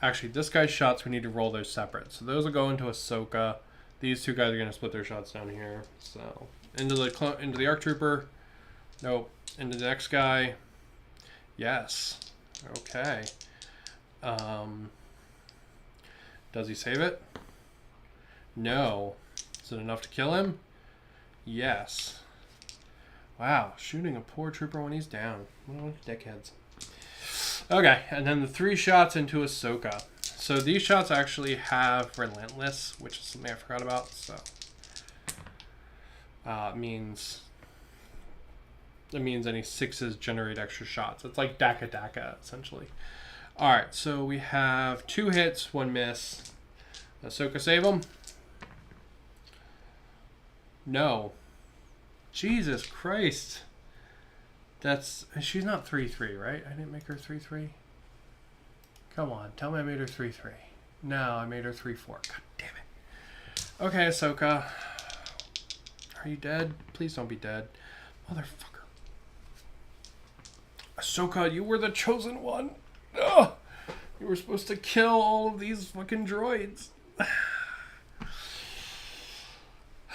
actually, this guy's shots, we need to roll those separate. So those will go into Ahsoka. These two guys are going to split their shots down here. So, into the ARC Trooper. Nope. Into the next guy. Yes. Okay. Does he save it? No. Is it enough to kill him? Yes. Wow, shooting a poor trooper when he's down. What a bunch of dickheads. Okay, and then the 3 shots into Ahsoka. So these shots actually have Relentless, which is something I forgot about. So it means any 6s generate extra shots. It's like Daka essentially. All right, so we have 2 hits, 1 miss. Ahsoka save him? No. Jesus Christ. She's not 3-3, right? I didn't make her 3-3. Come on, tell me I made her 3-3. No, I made her 3-4. God damn it. Okay, Ahsoka. Are you dead? Please don't be dead. Motherfucker. Ahsoka, you were the chosen one. Ugh. You were supposed to kill all of these fucking droids.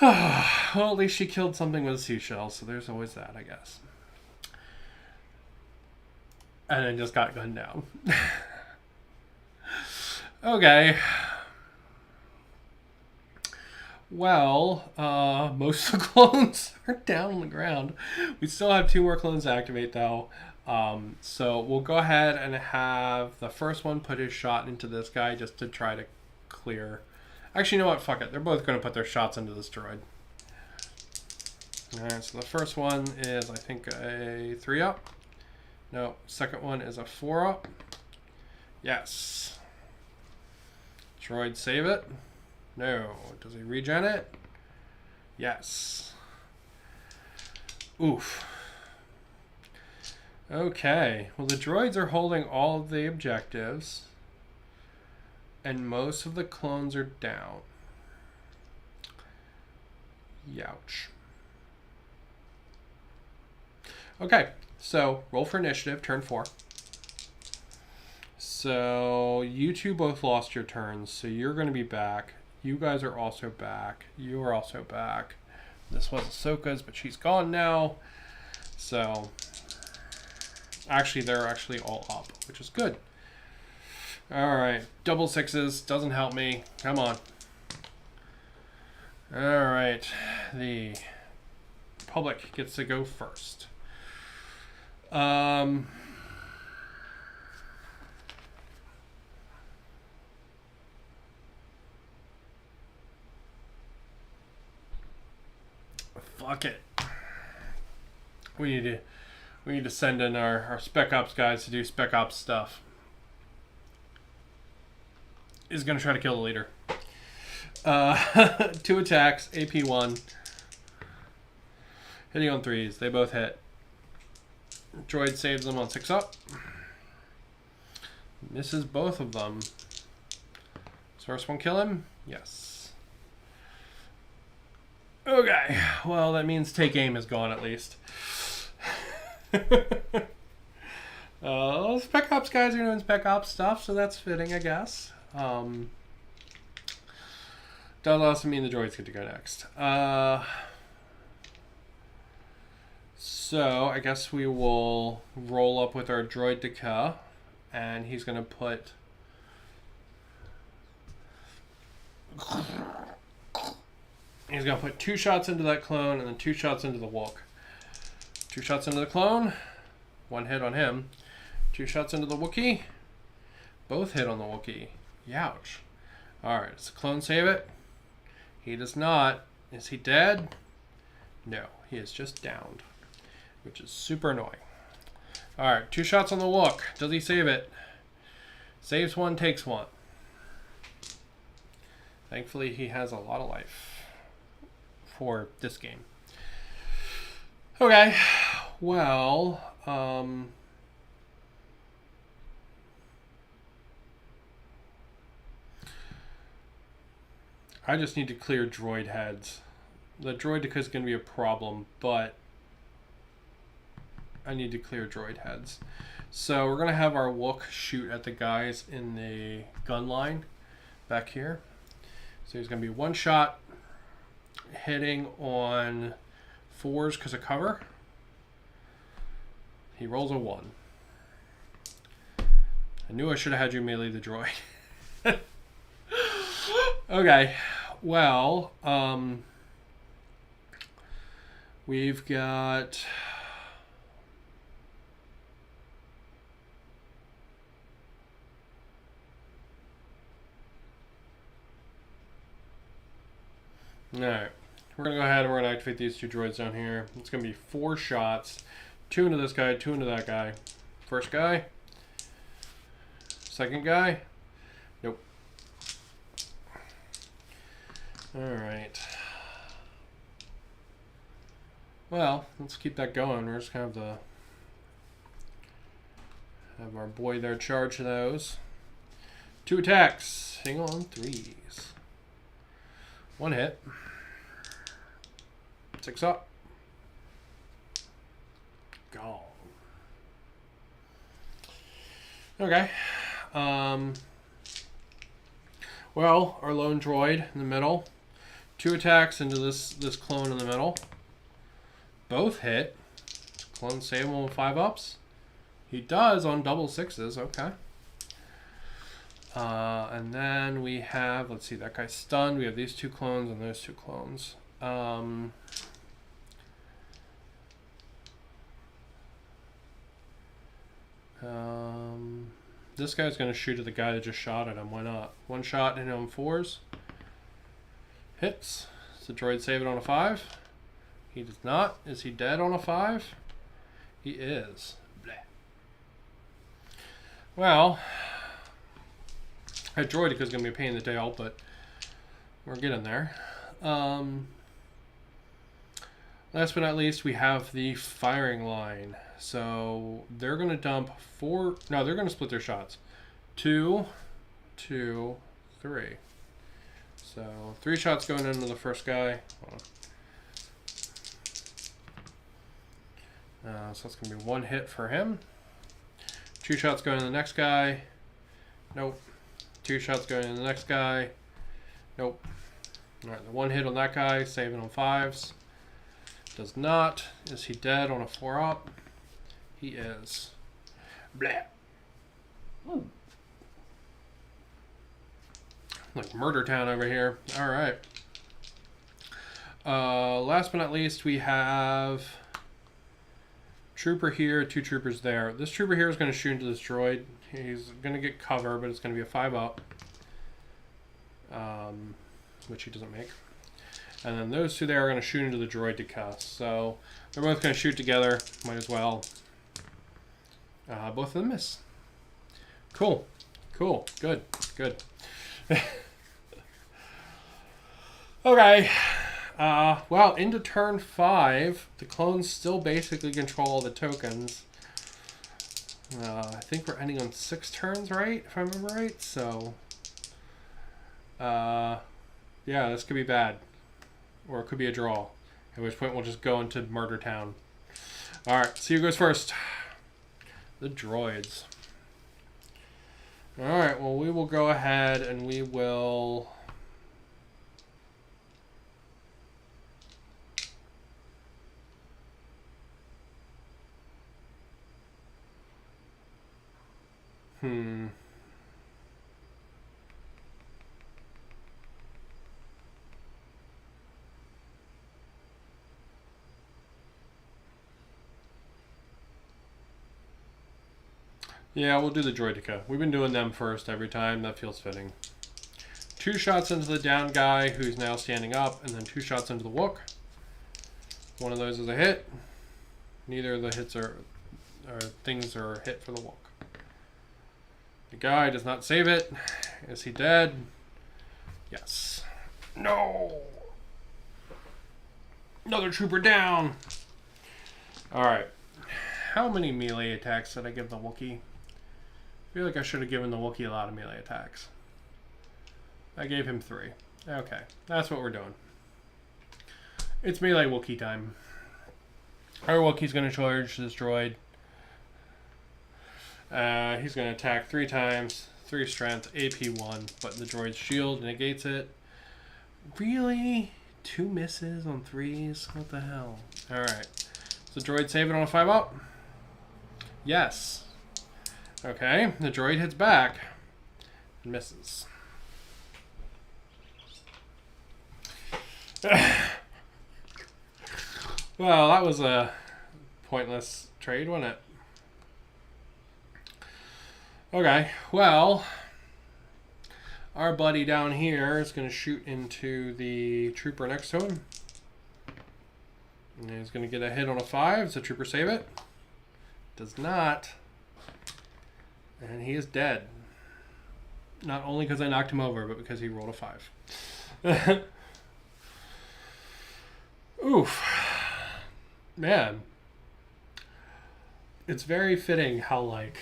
Well, at least she killed something with a seashell, so there's always that, I guess. And then just got gunned down. Okay. Well, most of the clones are down on the ground. We still have 2 more clones to activate, though. So we'll go ahead and have the first one put his shot into this guy just to try to clear. Actually, you know what? Fuck it. They're both going to put their shots into this droid. Alright, so the first one is, I think, a 3-up. No, second one is a 4-up. Yes. Droid save it. No. Does he regen it? Yes. Oof. Okay. Well, the droids are holding all of the objectives. And most of the clones are down. Youch. Okay. So, roll for initiative, turn 4. So, you two both lost your turns, so you're going to be back. You guys are also back. You are also back. This was Ahsoka's, but she's gone now. So, actually, they're actually all up, which is good. Alright, double 6s, doesn't help me. Come on. Alright, the Republic gets to go first. Fuck it. We need to send in our Spec Ops guys to do Spec Ops stuff. Is gonna try to kill the leader. 2 attacks, AP 1. Hitting on 3s. They both hit. Droid saves them on 6-up. Misses both of them. Does first one kill him? Yes. Okay. Well, that means take aim is gone at least. Spec Ops guys are doing Spec Ops stuff, so that's fitting, I guess. Does also mean the droids get to go next. So, I guess we will roll up with our droid Deka, and he's going to put... He's going to put 2 shots into that clone, and then 2 shots into the Wook. 2 shots into the clone, 1 hit on him. 2 shots into the Wookiee, both hit on the Wookiee. Youch. Alright, does the clone save it? He does not. Is he dead? No, he is just downed, which is super annoying. Alright, 2 shots on the Wook. Does he save it? Saves 1, takes 1. Thankfully, he has a lot of life for this game. Okay, well, I just need to clear droid heads. The droid Deka is going to be a problem, but I need to clear droid heads. So we're going to have our Wook shoot at the guys in the gun line back here. So he's going to be one shot hitting on 4s because of cover. He rolls a 1. I knew I should have had you melee the droid. Okay, well, we've got... Alright, we're going to go ahead and we're going to activate these 2 droids down here. It's going to be 4 shots. 2 into this guy, 2 into that guy. First guy. Second guy. Nope. Alright. Well, let's keep that going. We're just kind of have our boy there charge those. 2 attacks. Hang on, 3s. 1 hit. 6 up. Gone. Okay. Well, our lone droid in the middle. 2 attacks into this clone in the middle. Both hit. Clone save him with 5 ups. He does on double 6s. Okay. And then we have, let's see, that guy's stunned. We have these 2 clones and those 2 clones. This guy's going to shoot at the guy that just shot at him. Why not? 1 shot into him 4s. Hits. Does the droid save it on a 5? He does not. Is he dead on a 5? He is. Bleh. Well, that droid is going to be a pain in the tail, but we're getting there. Last but not least, we have the firing line. So they're going to dump 4... No, they're going to split their shots. 2, 2, 3. So 3 shots going into the first guy. So that's going to be 1 hit for him. 2 shots going to the next guy. Nope. 2 shots going to the next guy. Nope. Alright, the 1 hit on that guy, saving on 5s. Does not. Is he dead on a 4 up? He is. Blah. Ooh. Like Murder Town over here. Alright. Last but not least, we have trooper here, 2 troopers there. This trooper here is going to shoot into this droid. He's going to get cover, but it's going to be a 5 up. Which he doesn't make. And then those 2 there are going to shoot into the droid to cuss. So they're both going to shoot together. Might as well. Both of them miss. Cool. Cool. Good. Good. Okay. Well, into turn 5, the clones still basically control all the tokens. I think we're ending on 6 turns, right? If I remember right. So, yeah, this could be bad. Or it could be a draw. At which point we'll just go into Murder Town. Alright, see who goes first. The droids. Alright, well, we will go ahead and we will... Yeah, we'll do the Droideka. We've been doing them first every time. That feels fitting. 2 shots into the down guy who's now standing up, and then 2 shots into the Wook. One of those is a hit. Neither of the hits are things are a hit for the Wook. The guy does not save it. Is he dead? Yes. No! Another trooper down! Alright. How many melee attacks did I give the Wookiee? I feel like I should have given the Wookiee a lot of melee attacks. I gave him 3. Okay, that's what we're doing. It's melee Wookiee time. Our Wookiee's going to charge this droid. He's going to attack 3 times, 3 strength, AP 1, but the droid's shield negates it. Really? 2 misses on 3s? What the hell? Alright. So droid save it on a 5-up? Yes. Okay, the droid hits back and misses. Well, that was a pointless trade, wasn't it? Okay, well, our buddy down here is going to shoot into the trooper next to him. And he's going to get a hit on a 5. Does the trooper save it? Does not. And he is dead. Not only because I knocked him over, but because he rolled a 5. Oof. Man. It's very fitting how, like,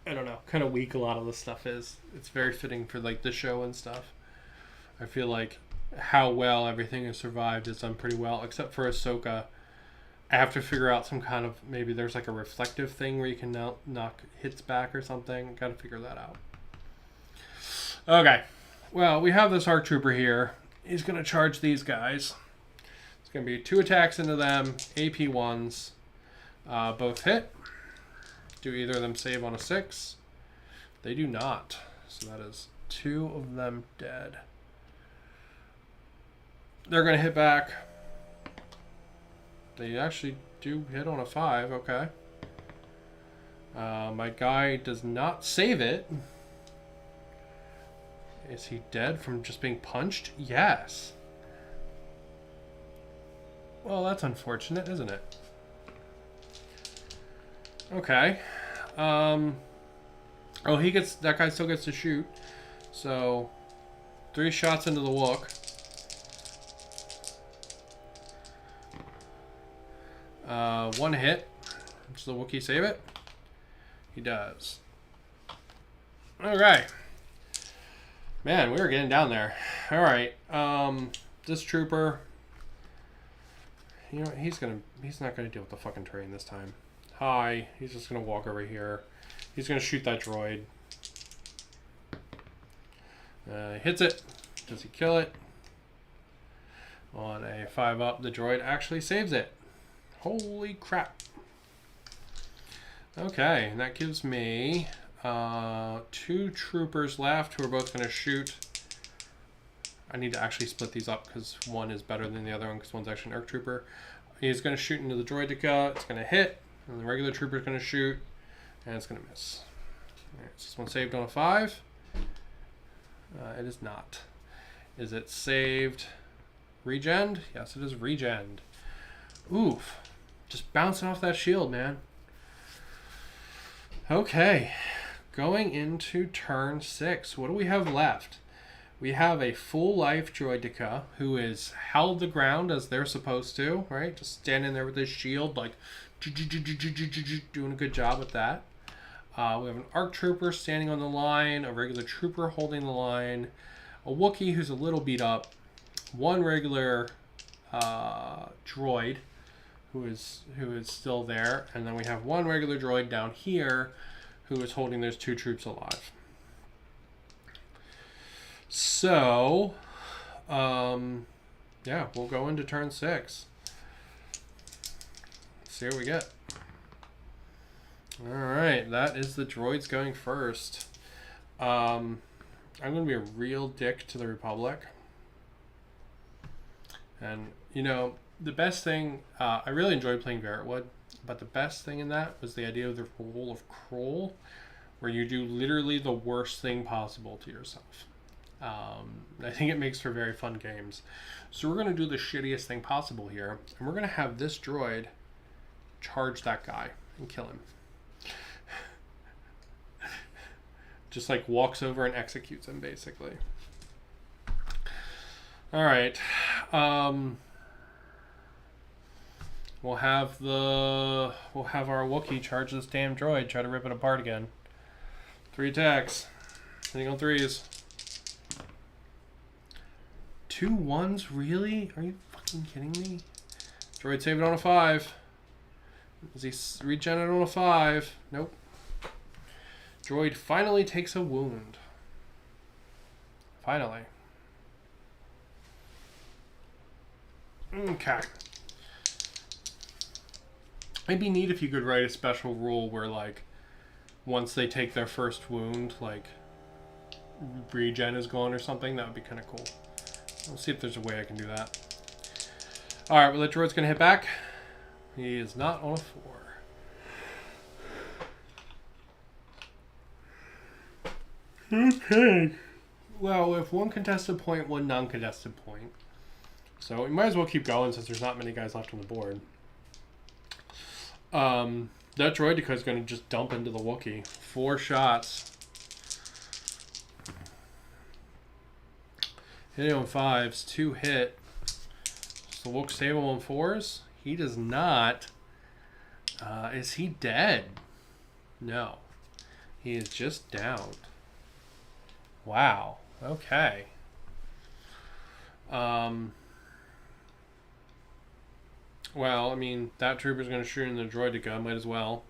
I don't know, kind of weak a lot of this stuff is. It's very fitting for, like, the show and stuff. I feel like how well everything has survived is done pretty well, except for Ahsoka. I have to figure out some kind of, maybe there's like a reflective thing where you can now knock hits back or something. Got to figure that out. Okay. Well, we have this ARC Trooper here. He's going to charge these guys. It's going to be 2 attacks into them, AP 1s. Both hit. Do either of them save on a 6? They do not. So that is 2 of them dead. They're going to hit back. They actually do hit on a 5. Okay. My guy does not save it. Is he dead from just being punched? Yes. Well, that's unfortunate, isn't it? Okay. Oh, that guy still gets to shoot. So, 3 shots into the Wook. 1 hit. Does the Wookiee save it? He does. Okay. Man, we were getting down there. Alright. This trooper. You know, he's not gonna deal with the fucking terrain this time. Hi. He's just gonna walk over here. He's gonna shoot that droid. Hits it. Does he kill it? On a 5-up, the droid actually saves it. Holy crap. Okay, and that gives me 2 troopers left who are both going to shoot. I need to actually split these up because one is better than the other one because one's actually an ARC Trooper. He's going to shoot into the droideka. It's going to hit. And the regular trooper is going to shoot. And it's going to miss. Alright, so this one saved on a 5. It is not. Is it saved? Regened? Yes, it is regened. Oof. Just bouncing off that shield, man. Okay. Going into turn 6. What do we have left? We have a full life droideka who is held the ground as they're supposed to, right? Just standing there with his shield, like doing a good job with that. We have an ARC Trooper standing on the line, a regular trooper holding the line, a Wookiee who's a little beat up, 1 regular droid who is still there, and then we have 1 regular droid down here who is holding those 2 troops alive. So, yeah, we'll go into turn 6. See what we get. All right, that is the droids going first. I'm going to be a real dick to the Republic. And, you know, the best thing, I really enjoyed playing Barrettwood, but the best thing in that was the idea of the role of Kroll, where you do literally the worst thing possible to yourself. I think it makes for very fun games. So we're going to do the shittiest thing possible here, and we're going to have this droid charge that guy and kill him. Just like walks over and executes him, basically. All right. We'll have our Wookiee charge this damn droid, try to rip it apart again. 3 attacks. Hitting on 3s. 2 1s, really? Are you fucking kidding me? Droid save it on a 5. Is he regenerate on a 5? Nope. Droid finally takes a wound. Finally. Okay. It'd be neat if you could write a special rule where, like, once they take their first wound, like, regen is gone or something. That would be kind of cool. Let's see if there's a way I can do that. Alright, well, the droid's going to hit back. He is not on a 4. Okay. Well, we have one contested point, one non-contested point. So we might as well keep going since there's not many guys left on the board. That droideka is going to just dump into the Wookiee. 4 shots. Hitting on 5s, 2 hit. Does the Wook save him on 4s? He does not. Is he dead? No. He is just downed. Wow. Okay. Well, I mean, that trooper's going to shoot in the droideka. Might as well.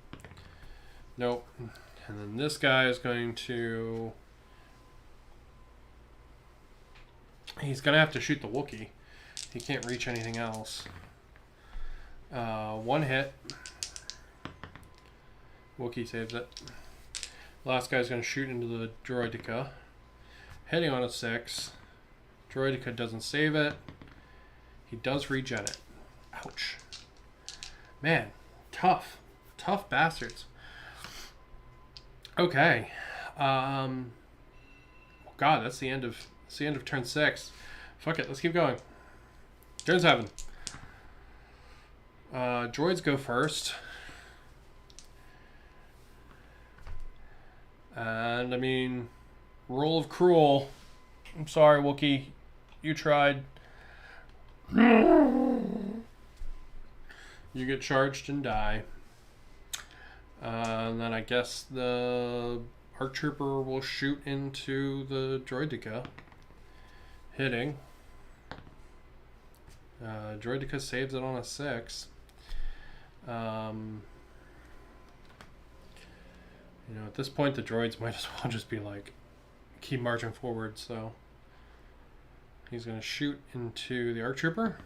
Nope. And then this guy is going to... He's going to have to shoot the Wookiee. He can't reach anything else. 1 hit. Wookiee saves it. Last guy's going to shoot into the droideka. Hitting on a 6. Droideka doesn't save it. He does regen it. Ouch. Man, tough. Tough bastards. Okay. God, that's the end of turn 6. Fuck it, let's keep going. Turn 7. Droids go first. And I mean, roll of cruel. I'm sorry, Wookiee. You tried. You get charged and die. And then I guess the ARC Trooper will shoot into the droideka. Hitting. Droideka saves it on a 6. You know, at this point the droids might as well just be like, keep marching forward, so he's going to shoot into the ARC Trooper.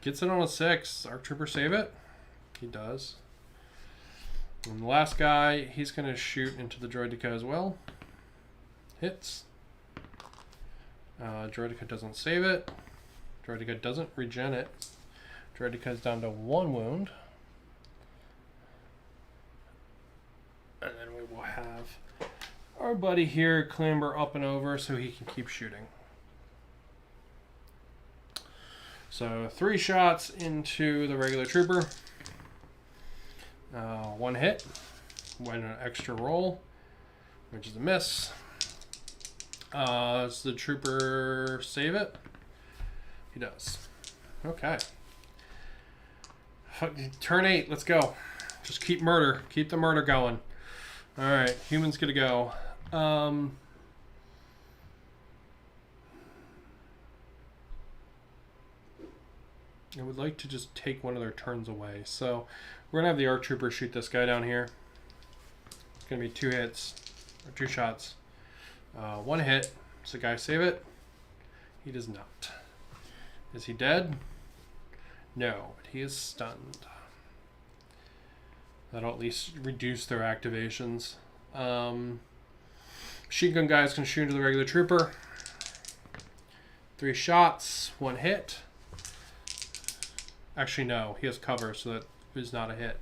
Gets it on a 6. ARC Trooper save it? He does. And the last guy, he's going to shoot into the droideka as well. Hits. Droideka doesn't save it. Droideka doesn't regen it. Droideka is down to 1 wound. And then we will have our buddy here clamber up and over so he can keep shooting. So 3 shots into the regular trooper. 1 hit. Went an extra roll, which is a miss. Does the trooper save it? He does. Okay. Turn 8. Let's go. Just keep murder. Keep the murder going. Alright. Humans gonna go. I would like to just take one of their turns away. So we're gonna have the ARC Trooper shoot this guy down here. It's gonna be 2 hits. Or 2 shots. 1 hit. Does the guy save it? He does not. Is he dead? No, but he is stunned. That'll at least reduce their activations. Machine gun guy is going to shoot into the regular trooper. 3 shots, 1 hit. Actually, no, he has cover, so that is not a hit.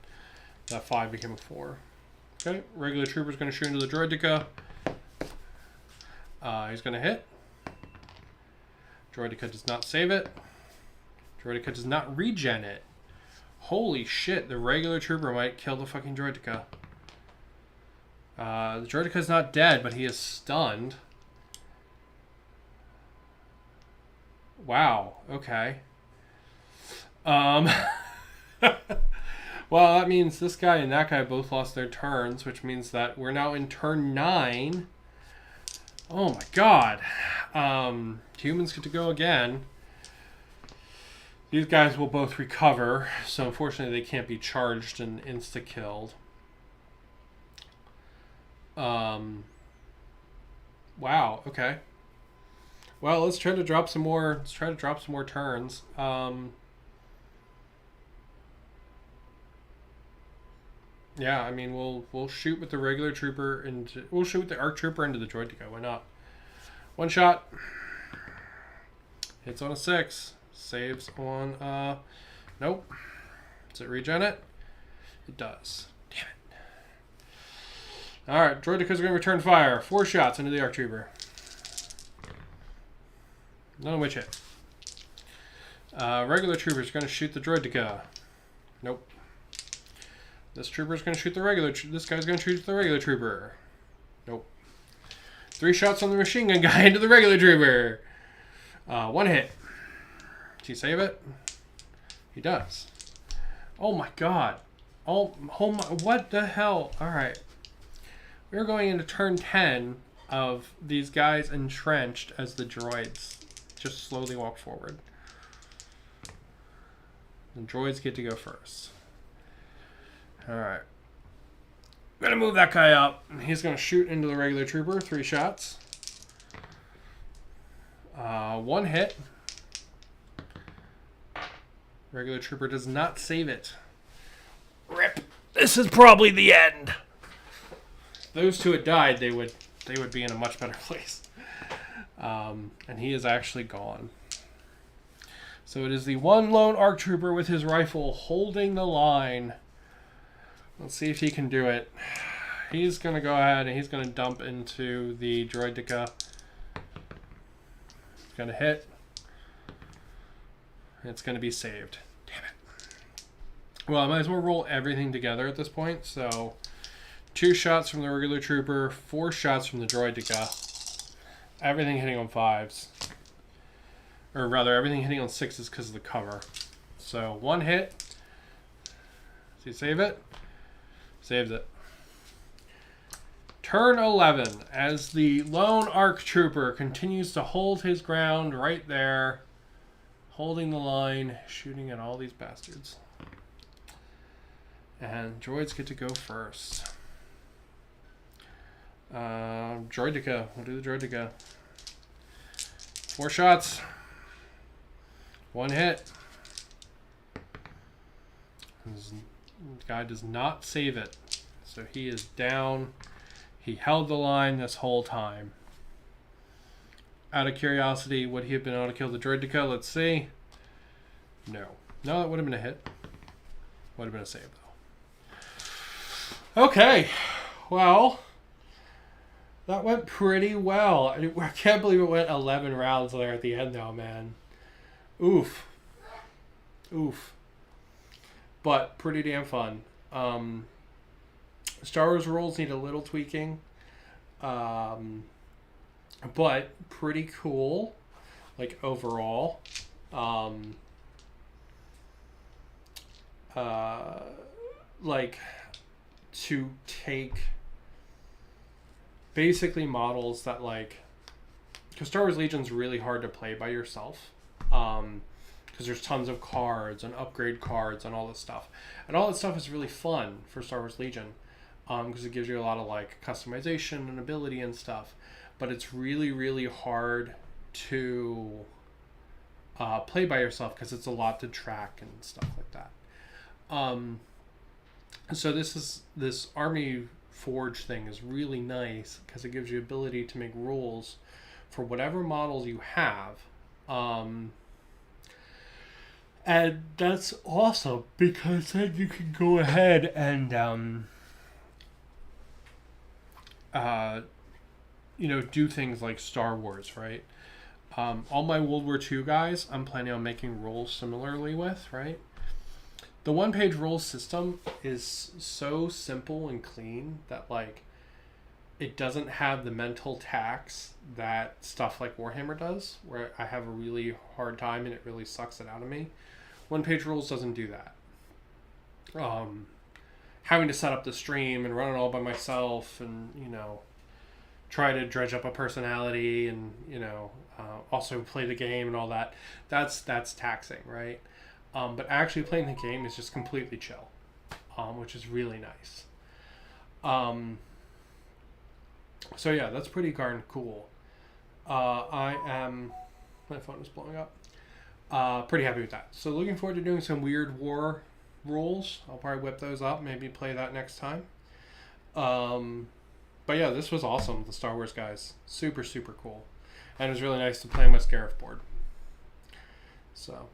That 5 became a 4. Okay, regular trooper is going to shoot into the droideka. He's going to hit. Droideka does not save it. Droideka does not regen it. Holy shit, the regular trooper might kill the fucking droideka. The droideka is not dead, but he is stunned. Wow, okay. Well, that means this guy and that guy both lost their turns, which means that we're now in turn 9. Oh my god. Humans get to go again. These guys will both recover, so unfortunately they can't be charged and insta-killed. Wow, okay. Well, let's try to drop some more. Let's try to drop some more turns. Yeah, I mean, we'll shoot with the regular trooper and we'll shoot with the arc trooper into the droid to go. Why not? One shot. Hits on a 6. Saves on nope. Does it regen it? It does. Damn it. Alright, droidekas are gonna return fire. 4 shots into the arc trooper. None of which hit. Regular trooper's gonna shoot the droideka. Nope. This trooper's gonna shoot the regular. This guy's gonna shoot the regular trooper. Nope. 3 shots on the machine gun guy into the regular trooper. 1 hit. Does he save it? He does. Oh my god. Oh my. What the hell? Alright. We're going into turn 10 of these guys entrenched as the droids just slowly walk forward. The droids get to go first. Alright. I'm going to move that guy up. He's going to shoot into the regular trooper. 3 shots. 1 hit. Regular trooper does not save it. Rip. This is probably the end. If those two had died, they would be in a much better place. And he is actually gone. So it is the one lone ARC trooper with his rifle holding the line. Let's see if he can do it. He's going to go ahead and he's going to dump into the droideka. He's going to hit. It's going to be saved. Damn it. Well, I might as well roll everything together at this point. So 2 shots from the regular trooper, 4 shots from the droideka. Everything hitting on 5s. Or rather, everything hitting on 6s because of the cover. So 1 hit. Does he save it? Saves it. Turn 11, as the lone ARC trooper continues to hold his ground right there, holding the line, shooting at all these bastards. And droids get to go first. Droideka. We'll do the droideka. 4 shots. 1 hit. This guy does not save it. So he is down. He held the line this whole time. Out of curiosity, would he have been able to kill the droideka? Let's see. No. No, that would have been a hit. Would have been a save, though. Okay. Well, that went pretty well. I can't believe it went 11 rounds there at the end, though, man. Oof. Oof. But pretty damn fun. Star Wars rules need a little tweaking. But pretty cool. Like, overall. Like, to take basically models that, like... Because Star Wars Legion's really hard to play by yourself. Because there's tons of cards and upgrade cards and all this stuff. And all that stuff is really fun for Star Wars Legion. Because it gives you a lot of like customization and ability and stuff. But it's really, really hard to play by yourself because it's a lot to track and stuff like that. So this Army Forge thing is really nice because it gives you ability to make rules for whatever models you have. And that's awesome because then you can go ahead and, do things like Star Wars, right? All my World War II guys, I'm planning on making rules similarly with, right? The one-page rules system is so simple and clean that, like, it doesn't have the mental tax that stuff like Warhammer does, where I have a really hard time and it really sucks it out of me. One-page rules doesn't do that. Having to set up the stream and run it all by myself and, try to dredge up a personality and, also play the game and all that, that's taxing, right? But actually playing the game is just completely chill, which is really nice. So yeah, that's pretty darn cool. I am... My phone is blowing up. Pretty happy with that. So looking forward to doing some weird war rules. I'll probably whip those up, maybe play that next time. But yeah, this was awesome, the Star Wars guys. Super, super cool. And it was really nice to play my Scarif board. So...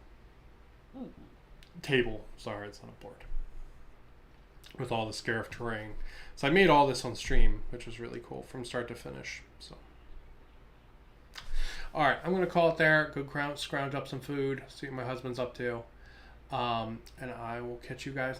Table. Sorry, it's not a board. With all the Scarif terrain. So I made all this on stream, which was really cool from start to finish. So, all right, I'm going to call it there. Go scrounge up some food, see what my husband's up to. And I will catch you guys